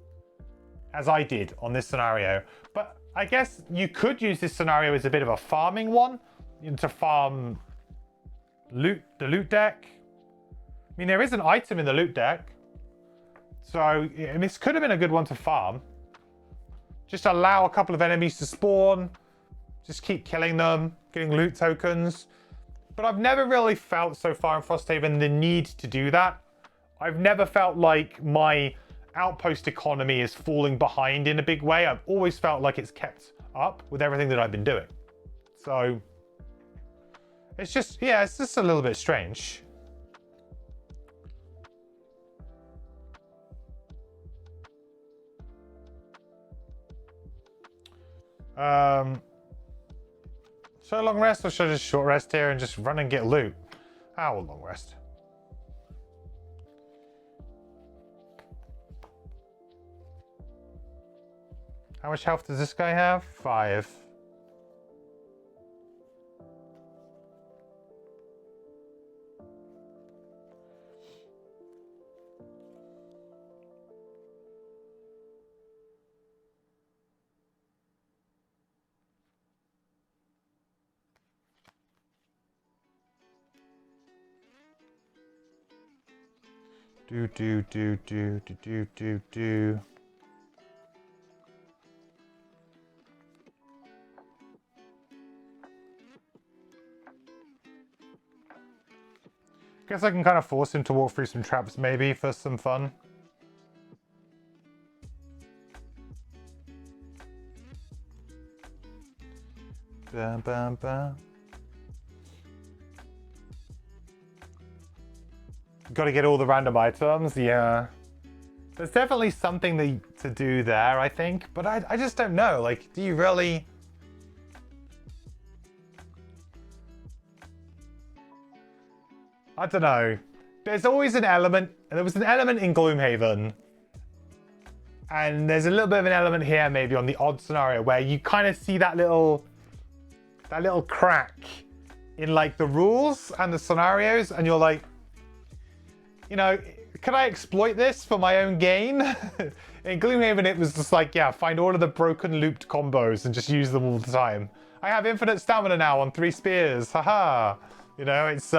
I did on this scenario. But I guess you could use this scenario as a bit of a farming one, to farm the loot deck. I mean, there is an item in the loot deck, so this could have been a good one to farm. Just allow a couple of enemies to spawn, just keep killing them, getting loot tokens. But I've never really felt so far in Frosthaven the need to do that. I've never felt like my outpost economy is falling behind in a big way. I've always felt like it's kept up with everything that I've been doing. So it's just, yeah, it's just a little bit strange. Should I long rest or should I just short rest here and just run and get loot? I will long rest. How much health does this guy have? 5. Do. Guess I can kind of force him to walk through some traps maybe for some fun. Bam, bam, bam. Got to get all the random items. Yeah. There's definitely something to do there, I think. But I just don't know. Like, do you really... I don't know. There's always an element. There was an element in Gloomhaven. And there's a little bit of an element here, maybe, on the odd scenario, where you kind of see that little crack in, like, the rules and the scenarios. And you're like, you know... Can I exploit this for my own gain? In Gloomhaven, it was just like, yeah, find all of the broken looped combos and just use them all the time. I have infinite stamina now on 3 spears. Haha. You know, it's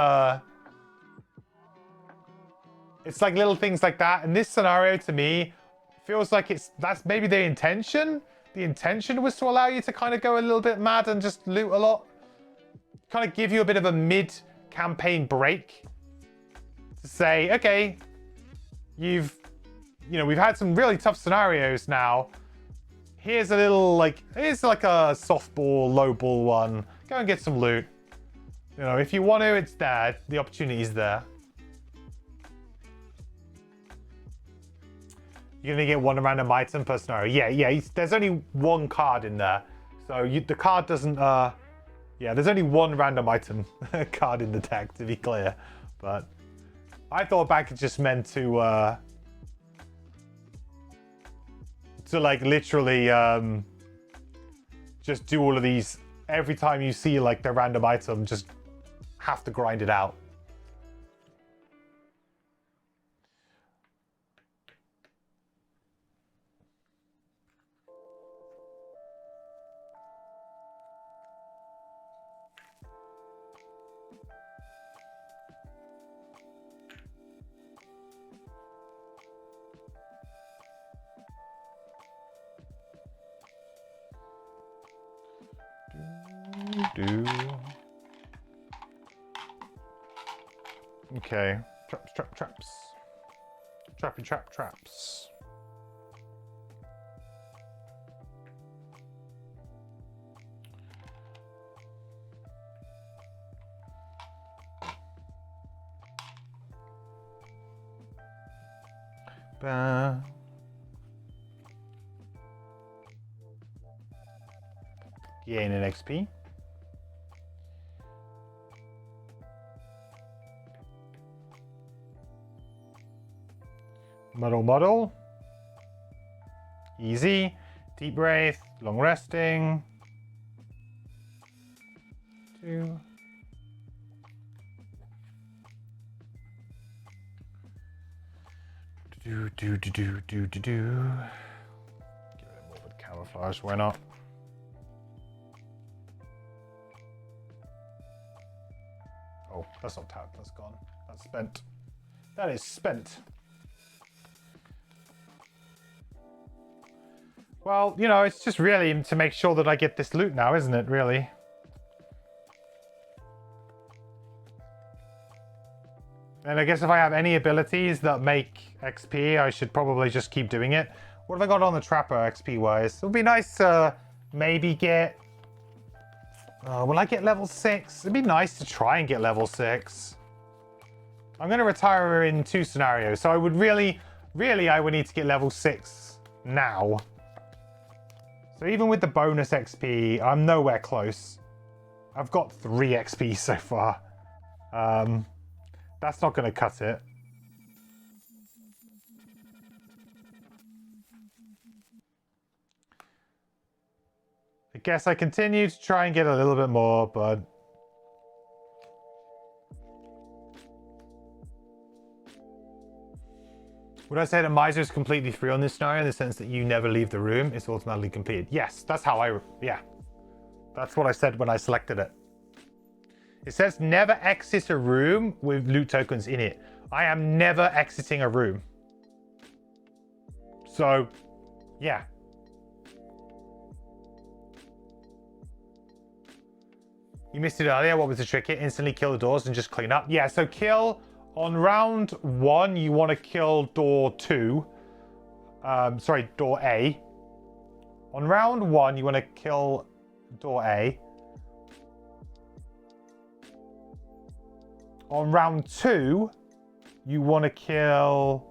like little things like that. And this scenario, to me, feels like that's maybe the intention. The intention was to allow you to kind of go a little bit mad and just loot a lot. Kind of give you a bit of a mid-campaign break. To say, okay... we've had some really tough scenarios now. Here's a little, here's like a softball, low ball one. Go and get some loot. You know, if you want to, it's there. The opportunity's there. You're gonna get one random item per scenario. Yeah. There's only one card in there, so the card doesn't. Yeah, there's only one random item card in the deck, to be clear. But I thought back it just meant to like literally just do all of these every time you see like the random item. Just have to grind it out. Okay. Traps. Traps. Gain an XP. Muddle. Easy. Deep breath. Long resting. 2. Do. Give it more with camouflage. Why not? Oh, that's not tapped. That's gone. That's spent. That is spent. Well, you know, it's just really to make sure that I get this loot now, isn't it, really? And I guess if I have any abilities that make XP, I should probably just keep doing it. What have I got on the Trapper XP-wise? It would be nice to maybe get... will I get level 6? It'd be nice to try and get level 6. I'm going to retire her in 2 scenarios, so I would really I would need to get level 6 now. So even with the bonus XP, I'm nowhere close. I've got 3 XP so far. That's not going to cut it. I guess I continue to try and get a little bit more, but... Would I say that Miser is completely free on this scenario in the sense that you never leave the room? It's automatically completed. Yes, that's how yeah. That's what I said when I selected it. It says never exit a room with loot tokens in it. I am never exiting a room. So, yeah. You missed it earlier. What was the trick here? Instantly kill the doors and just clean up. Yeah, so kill... On round 1, you want to kill door 2. Sorry, door A. On round 1, you want to kill door A. On round 2, You want to kill...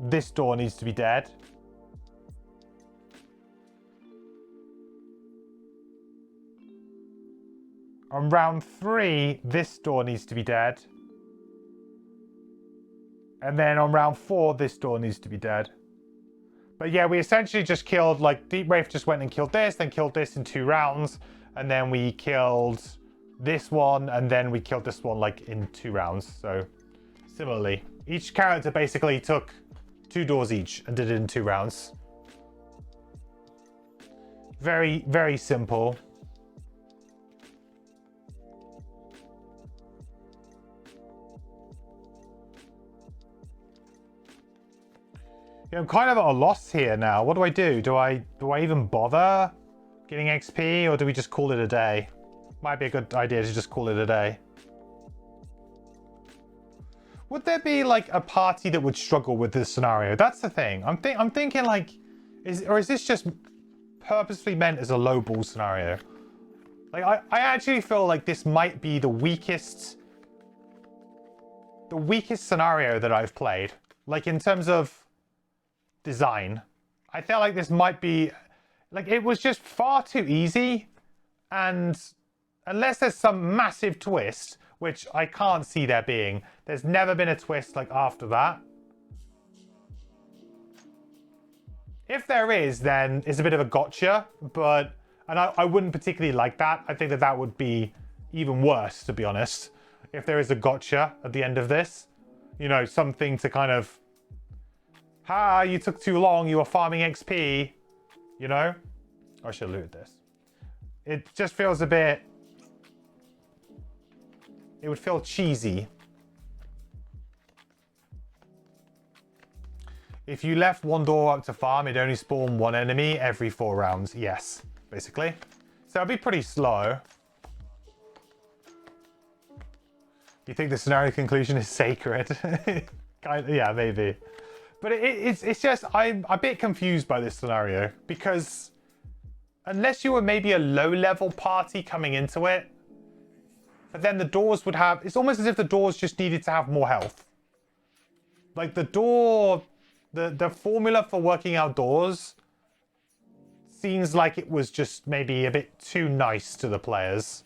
This door needs to be dead. On round 3, this door needs to be dead. And then on round 4, this door needs to be dead. But yeah, we essentially just killed, like, Deep Wraith just went and killed this, then killed this in 2 rounds. And then we killed this one, and then we killed this one, like, in 2 rounds. So, similarly. Each character basically took 2 doors each and did it in 2 rounds. Very, very simple. Yeah, I'm kind of at a loss here now. What do I do? Do I even bother getting XP, or do we just call it a day? Might be a good idea to just call it a day. Would there be like a party that would struggle with this scenario? That's the thing. I'm thinking like, is this just purposely meant as a low ball scenario? Like I actually feel like this might be the weakest scenario that I've played. Like in terms of design, I feel like this might be like, it was just far too easy, and unless there's some massive twist, which I can't see there being, there's never been a twist like after that. If there is, then it's a bit of a gotcha, but I wouldn't particularly like that. I think that would be even worse, to be honest, if there is a gotcha at the end of this. You know, something to kind of, you took too long, you were farming XP, you know? I should loot this. It just feels a bit... It would feel cheesy. If you left one door up to farm, it'd only spawn 1 enemy every 4 rounds. Yes, basically. So it'd be pretty slow. You think the scenario conclusion is sacred? Kind of, yeah, maybe. But it's just, I'm a bit confused by this scenario, because unless you were maybe a low-level party coming into it, but then the doors would have... It's almost as if the doors just needed to have more health. Like the door... The formula for working outdoors seems like it was just maybe a bit too nice to the players.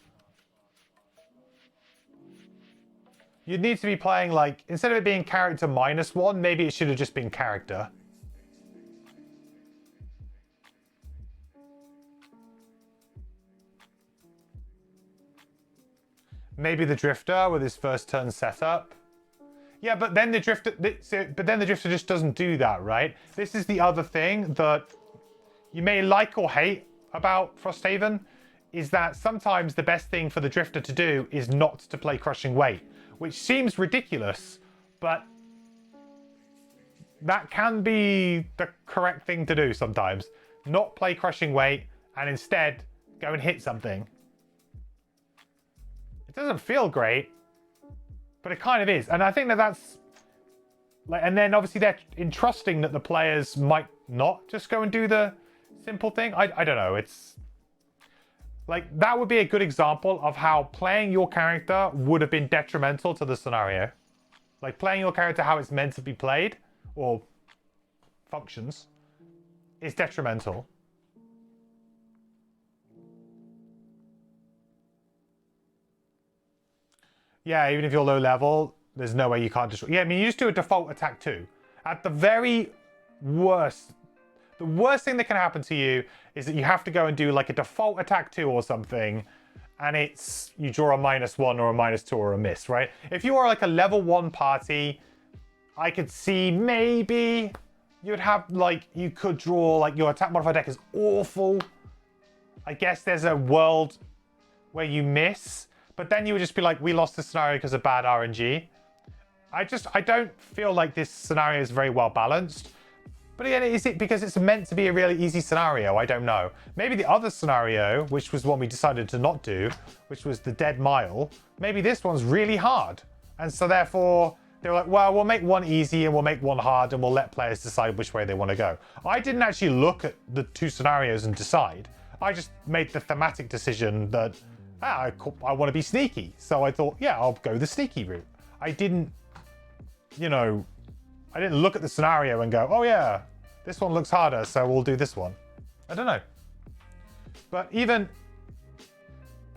You'd need to be playing like... Instead of it being character -1, maybe it should have just been character. Maybe the Drifter with his first turn setup. Yeah, but then the Drifter just doesn't do that, right? This is the other thing that you may like or hate about Frosthaven, is that sometimes the best thing for the Drifter to do is not to play Crushing Weight, which seems ridiculous, but that can be the correct thing to do sometimes. Not play Crushing Weight and instead go and hit something. It doesn't feel great, but it kind of is. And I think that's like, and then obviously they're entrusting that the players might not just go and do the simple thing. I don't know. It's like, that would be a good example of how playing your character would have been detrimental to the scenario. Like playing your character how it's meant to be played, or functions, is detrimental. Yeah, even if you're low level, there's no way you can't destroy. Yeah, I mean, you just do a default attack 2. At the very worst, the worst thing that can happen to you is that you have to go and do like a default attack 2 or something, and it's, you draw a -1 or a -2 or a miss, right? If you are like a level 1 party, I could see maybe you'd have like, you could draw like your attack modifier deck is awful. I guess there's a world where you miss. But then you would just be like, we lost the scenario because of bad RNG. I don't feel like this scenario is very well balanced. But again, is it because it's meant to be a really easy scenario? I don't know. Maybe the other scenario, which was one we decided to not do, which was the Dead Mile, maybe this one's really hard. And so therefore, they were like, well, we'll make one easy and we'll make one hard and we'll let players decide which way they want to go. I didn't actually look at the 2 scenarios and decide. I just made the thematic decision that, I want to be sneaky. So I thought, yeah, I'll go the sneaky route. I didn't, you know, I didn't look at the scenario and go, oh yeah, this one looks harder, so we'll do this one. I don't know. But even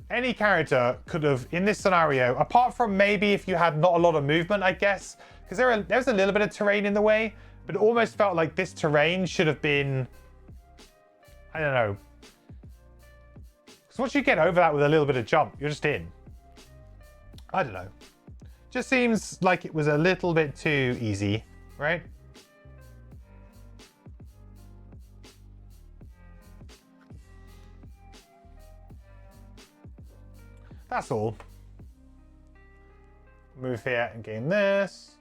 any character could have, in this scenario, apart from maybe if you had not a lot of movement, I guess, because there's a little bit of terrain in the way, but it almost felt like this terrain should have been, I don't know. Because once you get over that with a little bit of jump, you're just in. I don't know. Just seems like it was a little bit too easy, right? That's all. Move here and gain this.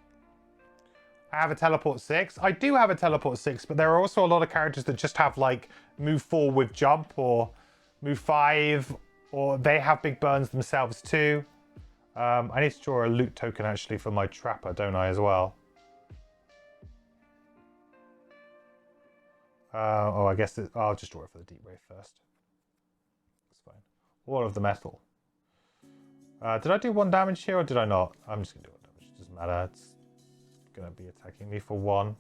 I have a teleport 6. I do have a teleport 6, but there are also a lot of characters that just have like move 4 with jump or move 5, or they have big burns themselves too. I need to draw a loot token actually for my trapper, don't I, as well? Oh, I guess I'll just draw it for the deep wave first. That's fine. All of the metal. Did I do 1 damage here or did I not? I'm just going to do 1 damage. It doesn't matter. It's going to be attacking me for 1.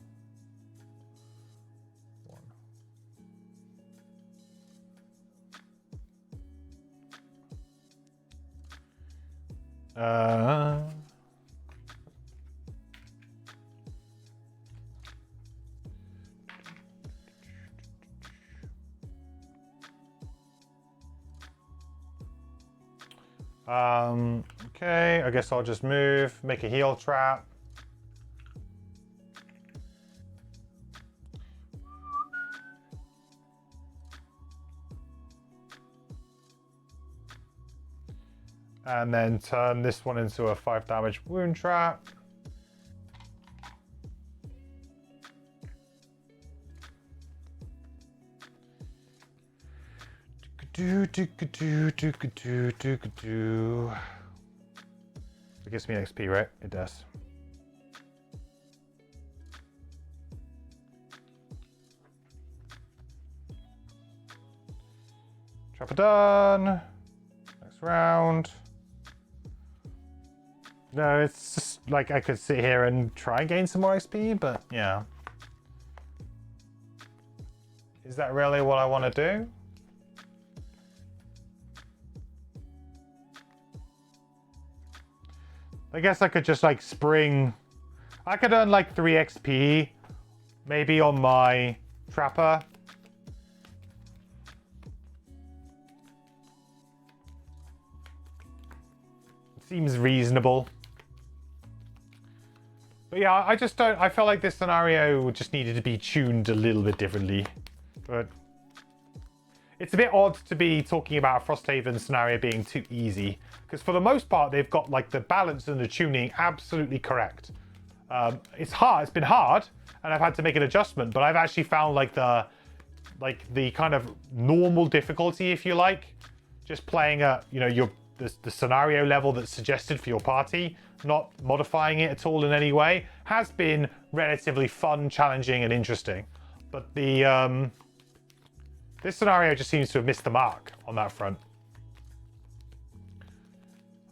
Okay, I guess I'll just move, make a heal trap. And then turn this one into a 5 damage wound trap. It gives me an XP, right? It does. Trapper done. Next round. No, it's just like I could sit here and try and gain some more XP, but yeah. Is that really what I want to do? I guess I could just like spring. I could earn like 3 XP maybe on my trapper. Seems reasonable. But yeah, I just don't, I felt like this scenario just needed to be tuned a little bit differently. But it's a bit odd to be talking about a Frosthaven scenario being too easy, because for the most part, they've got like the balance and the tuning absolutely correct. It's hard, it's been hard, and I've had to make an adjustment, but I've actually found like the kind of normal difficulty, if you like, just playing at, you know, the scenario level that's suggested for your party, not modifying it at all in any way, has been relatively fun, challenging, and interesting. But the this scenario just seems to have missed the mark on that front.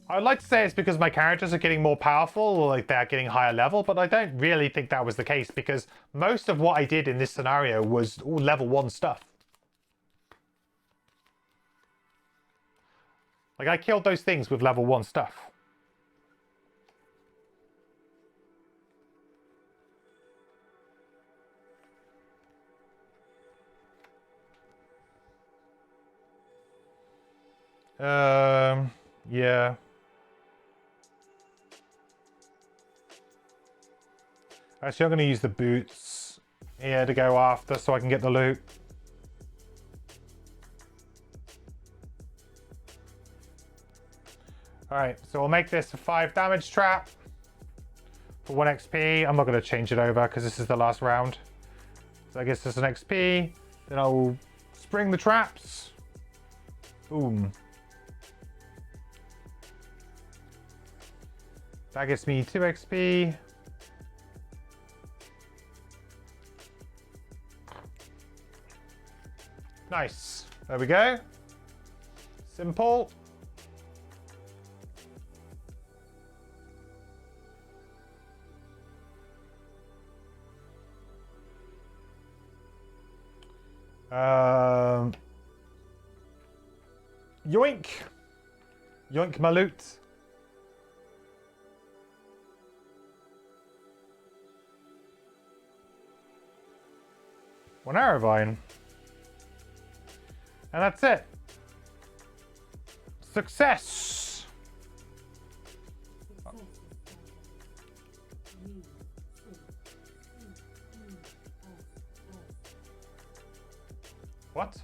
I'd like to say it's because my characters are getting more powerful, or like they're getting higher level, but I don't really think that was the case, because most of what I did in this scenario was all level 1 stuff. Like I killed those things with level 1 stuff. Yeah. Actually, I'm going to use the boots here to go after so I can get the loot. Alright, so we'll make this a 5 damage trap for 1 XP. I'm not going to change it over because this is the last round. So I guess this is an XP. Then I'll spring the traps. Boom. That gets me 2 XP. Nice. There we go. Simple. Yoink. Yoink my loot. One arrow vine. And that's it. Success. What?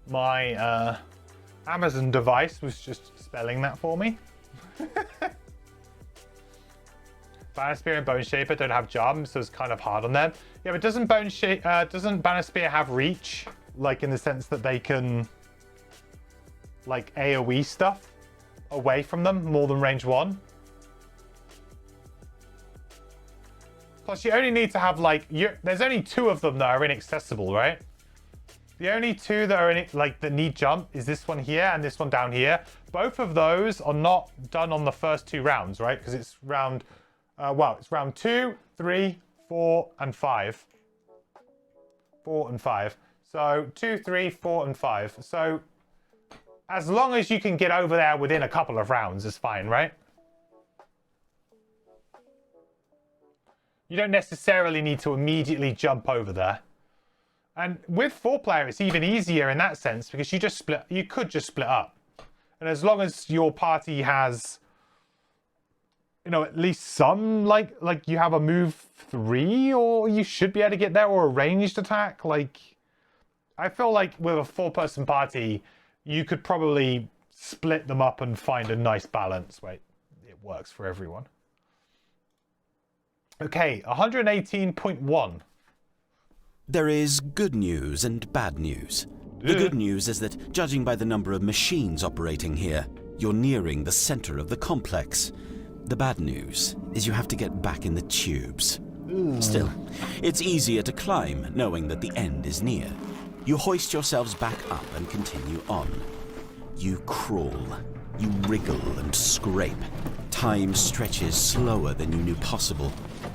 My Amazon device was just spelling that for me. Banner Spear and Bone Shaper don't have jumps, so it's kind of hard on them. Yeah, but doesn't Banner Spear have reach? Like in the sense that they can like AoE stuff away from them more than range 1? Plus you only need to have like, there's only 2 of them that are inaccessible, right? The only 2 that are that need jump is this one here and this one down here. Both of those are not done on the first 2 rounds, right? Because it's round, it's round 2, 3, 4, and 5. 4 and 5. So 2, 3, 4, and 5. So as long as you can get over there within a couple of rounds, it's fine, right? You don't necessarily need to immediately jump over there. And with 4-player, it's even easier in that sense because you could just split up. And as long as your party has, you know, at least some, like you have a move 3, or you should be able to get there, or a ranged attack. Like, I feel like with a 4-person party, you could probably split them up and find a nice balance. Wait, it works for everyone. Okay, 118.1. There is good news and bad news. The good news is that, judging by the number of machines operating here, you're nearing the center of the complex. The bad news is you have to get back in the tubes. Still, it's easier to climb knowing that the end is near. You hoist yourselves back up and continue on. You crawl. You wriggle and scrape. Time stretches slower than you knew possible.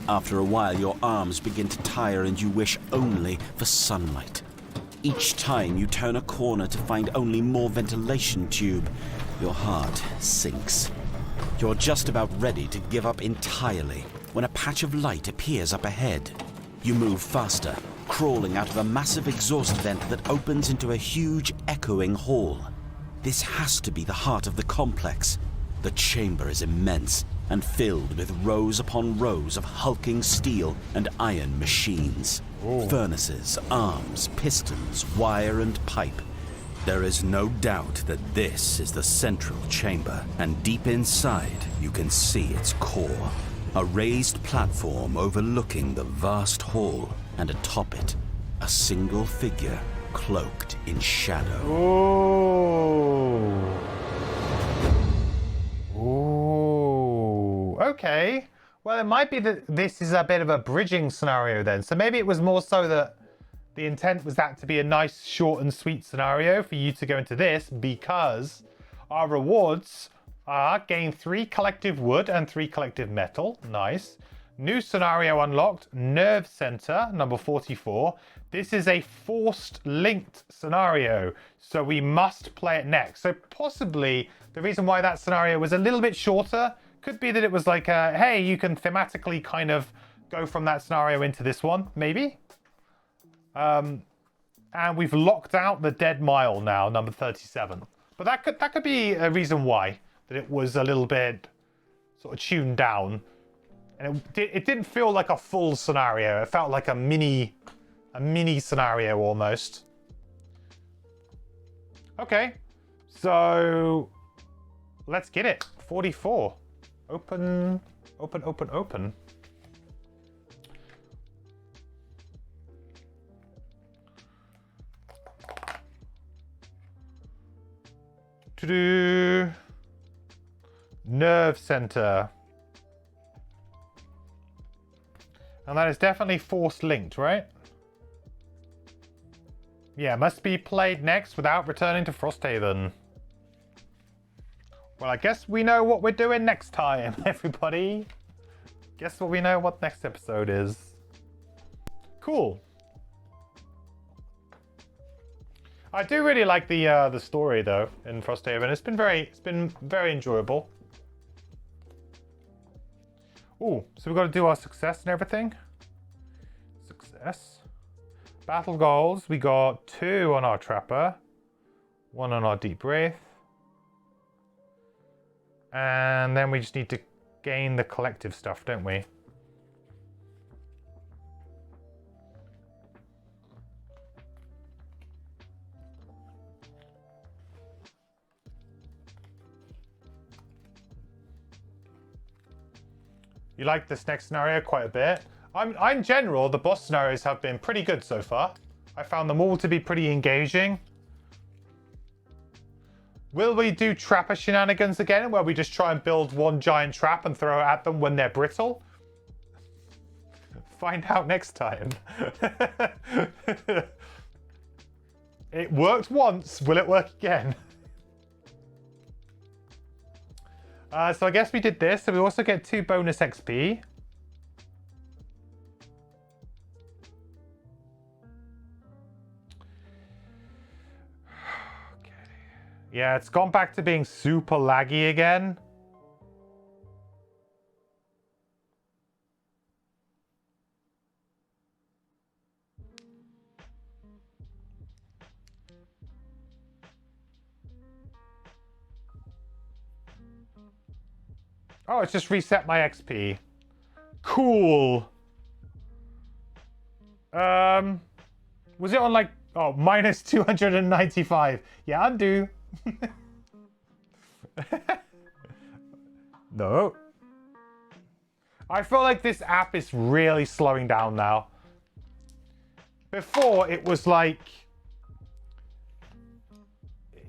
After a while, your arms begin to tire and you wish only for sunlight. Each time you turn a corner to find only more ventilation tube, your heart sinks. You're just about ready to give up entirely when a patch of light appears up ahead. You move faster, crawling out of a massive exhaust vent that opens into a huge echoing hall. This has to be the heart of the complex. The chamber is immense and filled with rows upon rows of hulking steel and iron machines. Furnaces, arms, pistons, wire and pipe. There is no doubt that this is the central chamber, and deep inside you can see its core. A raised platform overlooking the vast hall, and atop it, a single figure cloaked in shadow. Okay. Well, it might be that this is a bit of a bridging scenario then. So maybe it was more so that the intent was that to be a nice, short and sweet scenario for you to go into this, because our rewards are gain 3 collective wood and 3 collective metal. Nice. New scenario unlocked, Nerve Center, number 44. This is a forced linked scenario, so we must play it next. So possibly the reason why that scenario was a little bit shorter could be that it was like, hey, you can thematically kind of go from that scenario into this one, maybe. And we've locked out the Dead Mile now, number 37. But that could be a reason why, that it was a little bit sort of tuned down. And it didn't feel like a full scenario. It felt like a mini scenario almost. Okay, so let's get it. 44. Open. To-do. Nerve Center. And that is definitely force linked, right? Yeah, must be played next without returning to Frosthaven. Well, I guess we know what we're doing next time, everybody. Guess what we know what next episode is. Cool. I do really like the story though in Frosthaven. It's been very enjoyable. Ooh, so we've got to do our success and everything. Success. Battle goals. We got 2 on our Trapper, 1 on our Deep Wraith. And then we just need to gain the collective stuff, don't we? You like this next scenario quite a bit. In general, the boss scenarios have been pretty good so far. I found them all to be pretty engaging. Will we do trapper shenanigans again, where we just try and build one giant trap and throw it at them when they're brittle? Find out next time. It worked once. Will it work again? So I guess we did this. So we also get 2 bonus XP. Okay. Yeah, it's gone back to being super laggy again. Oh, it's just reset my XP. Cool. Was it on like, oh, minus 295? Yeah, undo. No. I feel like this app is really slowing down now. Before, it was like...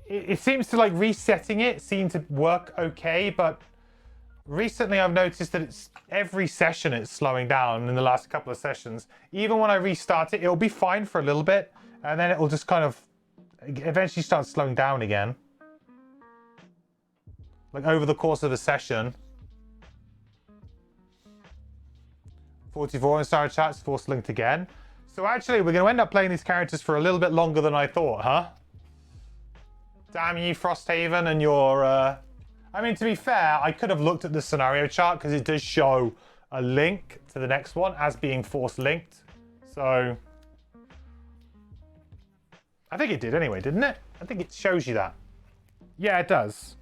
It seems to like resetting it seemed to work okay, but... Recently, I've noticed that it's every session it's slowing down in the last couple of sessions. Even when I restart it, it'll be fine for a little bit, and then it'll just kind of eventually start slowing down again. Like over the course of a session. 44 in Star Chat's force linked again. So actually, we're going to end up playing these characters for a little bit longer than I thought, huh? Damn you, Frosthaven, and your... I mean, to be fair, I could have looked at the scenario chart because it does show a link to the next one as being force linked. So, I think it did anyway, didn't it? I think it shows you that. Yeah, it does.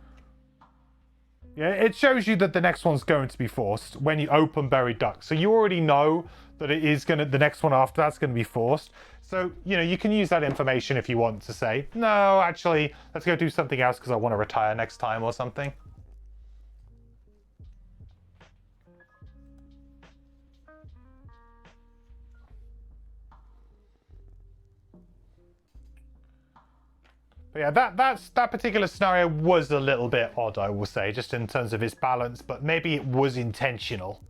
Yeah, it shows you that the next one's going to be forced when you open Buried Ducts. So you already know that it is going to, the next one after that's going to be forced. So, you know, you can use that information if you want to say, no, actually, let's go do something else because I want to retire next time or something. But yeah, that particular scenario was a little bit odd, I will say, just in terms of its balance, but maybe it was intentional,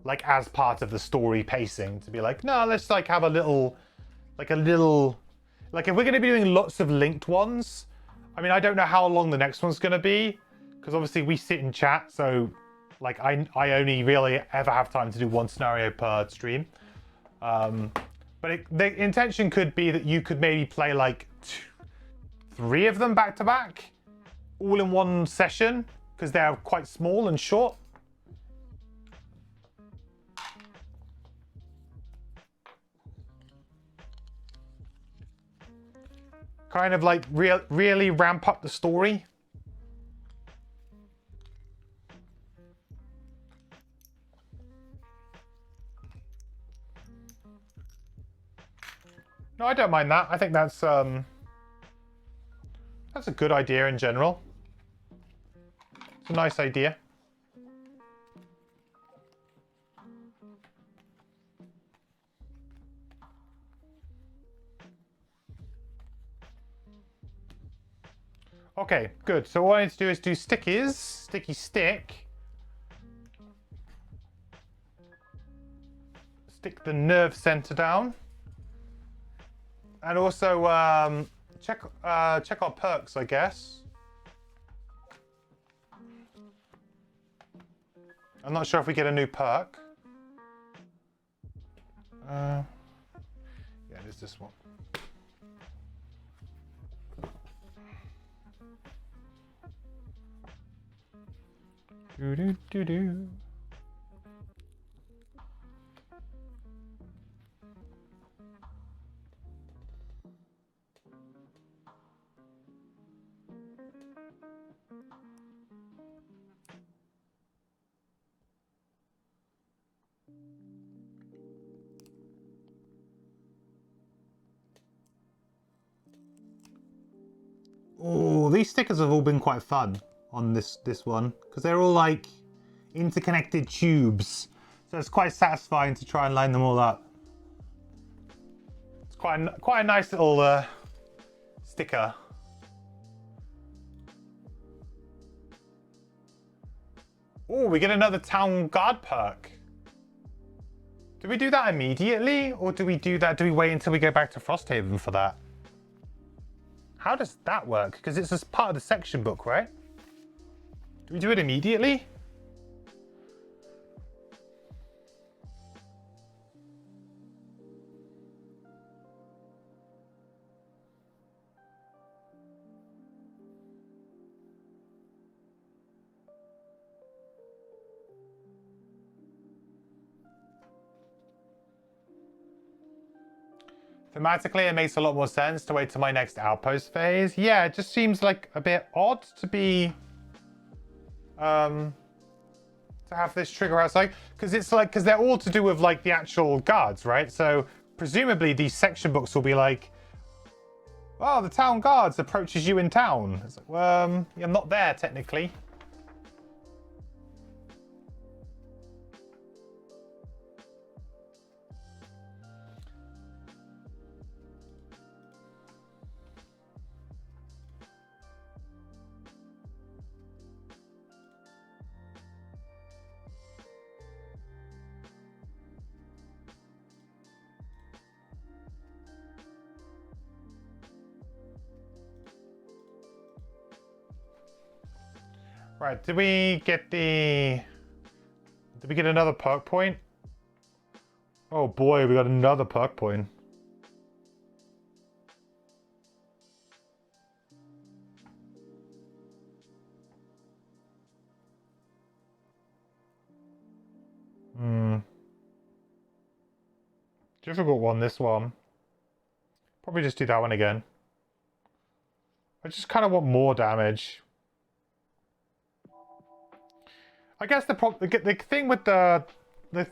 like as part of the story pacing, to be like, no, let's like have a little, like if we're going to be doing lots of linked ones, I mean, I don't know how long the next one's going to be, because obviously we sit in chat, so like I only really ever have time to do one scenario per stream. But the intention could be that you could maybe play like 3 of them back to back, all in one session, because they're quite small and short. Kind of like really ramp up the story. No, I don't mind that. I think that's a good idea in general. It's a nice idea. Okay, good. So what I need to do is do stickies, sticky stick. Stick the nerve center down. And also check our perks, I guess. I'm not sure if we get a new perk. Yeah, it is this one. Do do do do. Oh, these stickers have all been quite fun on this one because they're all like interconnected tubes, so it's quite satisfying to try and line them all up. It's quite a nice little sticker. Oh, we get another town guard perk. Do we do that immediately, or do we do that? Do we wait until we go back to Frosthaven for that? How does that work? Because it's as part of the section book, right? Do we do it immediately? Thematically, it makes a lot more sense to wait till my next Outpost phase. Yeah, it just seems like a bit odd to be... to have this trigger outside. Because it's like, because they're all to do with like the actual guards, right? So presumably these section books will be like, oh, the town guards approaches you in town. It's like, well, I'm not there technically. Right, did we get another perk point? Oh boy, we got another perk point. Difficult one, this one. Probably just do that one again. I just kind of want more damage. I guess the thing with the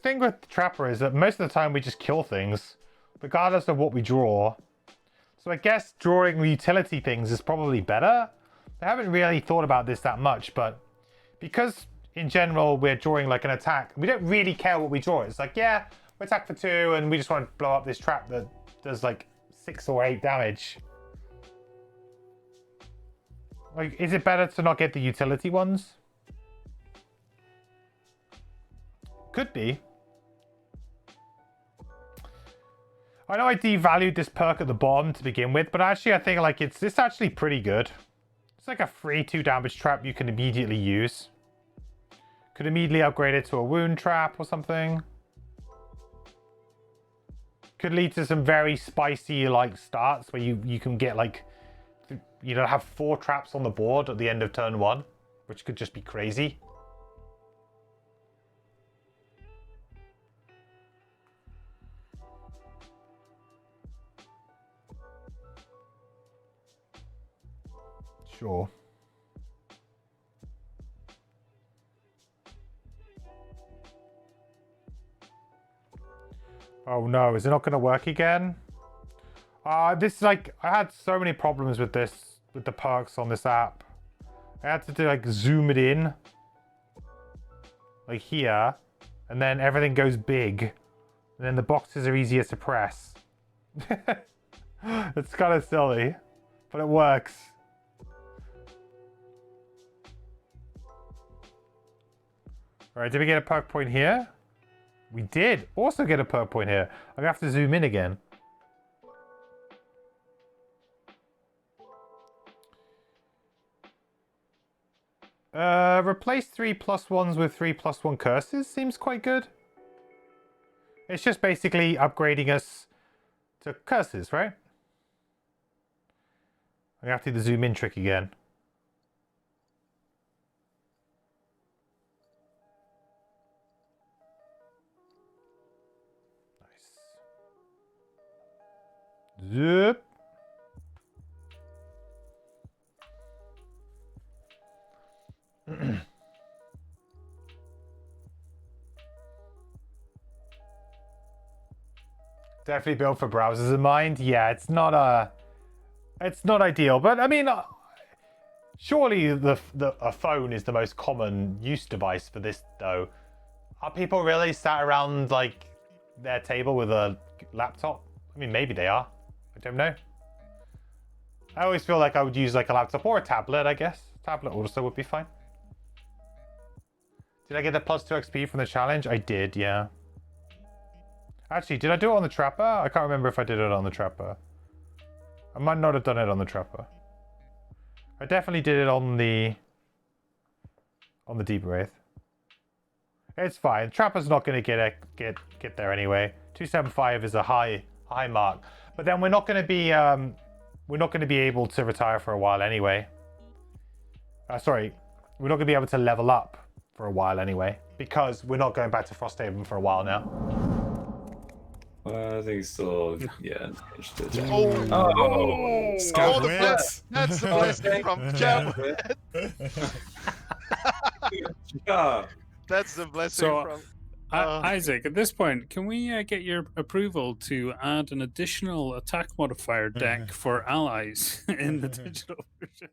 thing with the Trapper is that most of the time we just kill things, regardless of what we draw. So I guess drawing utility things is probably better. I haven't really thought about this that much, but because in general we're drawing like an attack, we don't really care what we draw. It's like, yeah, we attack for 2 and we just want to blow up this trap that does like 6 or 8 damage. Like, is it better to not get the utility ones? Could be. I know I devalued this perk at the bottom to begin with, but actually I think like it's actually pretty good. It's like a free 2 damage trap you can immediately use. Could immediately upgrade it to a wound trap or something. Could lead to some very spicy like starts where you can get like, you know, have 4 traps on the board at the end of turn 1, which could just be crazy. Sure. Oh no, is it not going to work again? This is like, I had so many problems with this, with the perks on this app. I had to do like zoom it in, like here, and then everything goes big, and then the boxes are easier to press. It's kind of silly, but it works. Alright, did we get a perk point here? We did also get a perk point here. I'm gonna have to zoom in again. Replace 3 +1s with 3 +1 curses seems quite good. It's just basically upgrading us to curses, right? I'm gonna have to do the zoom in trick again. Zip. Definitely built for browsers in mind. Yeah, it's not ideal, but I mean, surely a phone is the most common use device for this, though. Are people really sat around like their table with a laptop? I mean, maybe they are. I don't know. I always feel like I would use like a laptop or a tablet, I guess. Tablet also would be fine. Did I get the +2 XP from the challenge? I did, yeah. Actually, did I do it on the Trapper? I can't remember if I did it on the Trapper. I might not have done it on the Trapper. I definitely did it on the Deep Wraith. It's fine. Trapper's not going to get there anyway. 275 is a high mark, but then we're not going to be able to retire for a while anyway. Sorry, we're not going to be able to level up for a while anyway because we're not going back to Frosthaven for a while now. I think still, yeah. That's the blessing from Cowhead. That's the blessing from. Isaac, at this point, can we get your approval to add an additional attack modifier deck for allies in the digital version?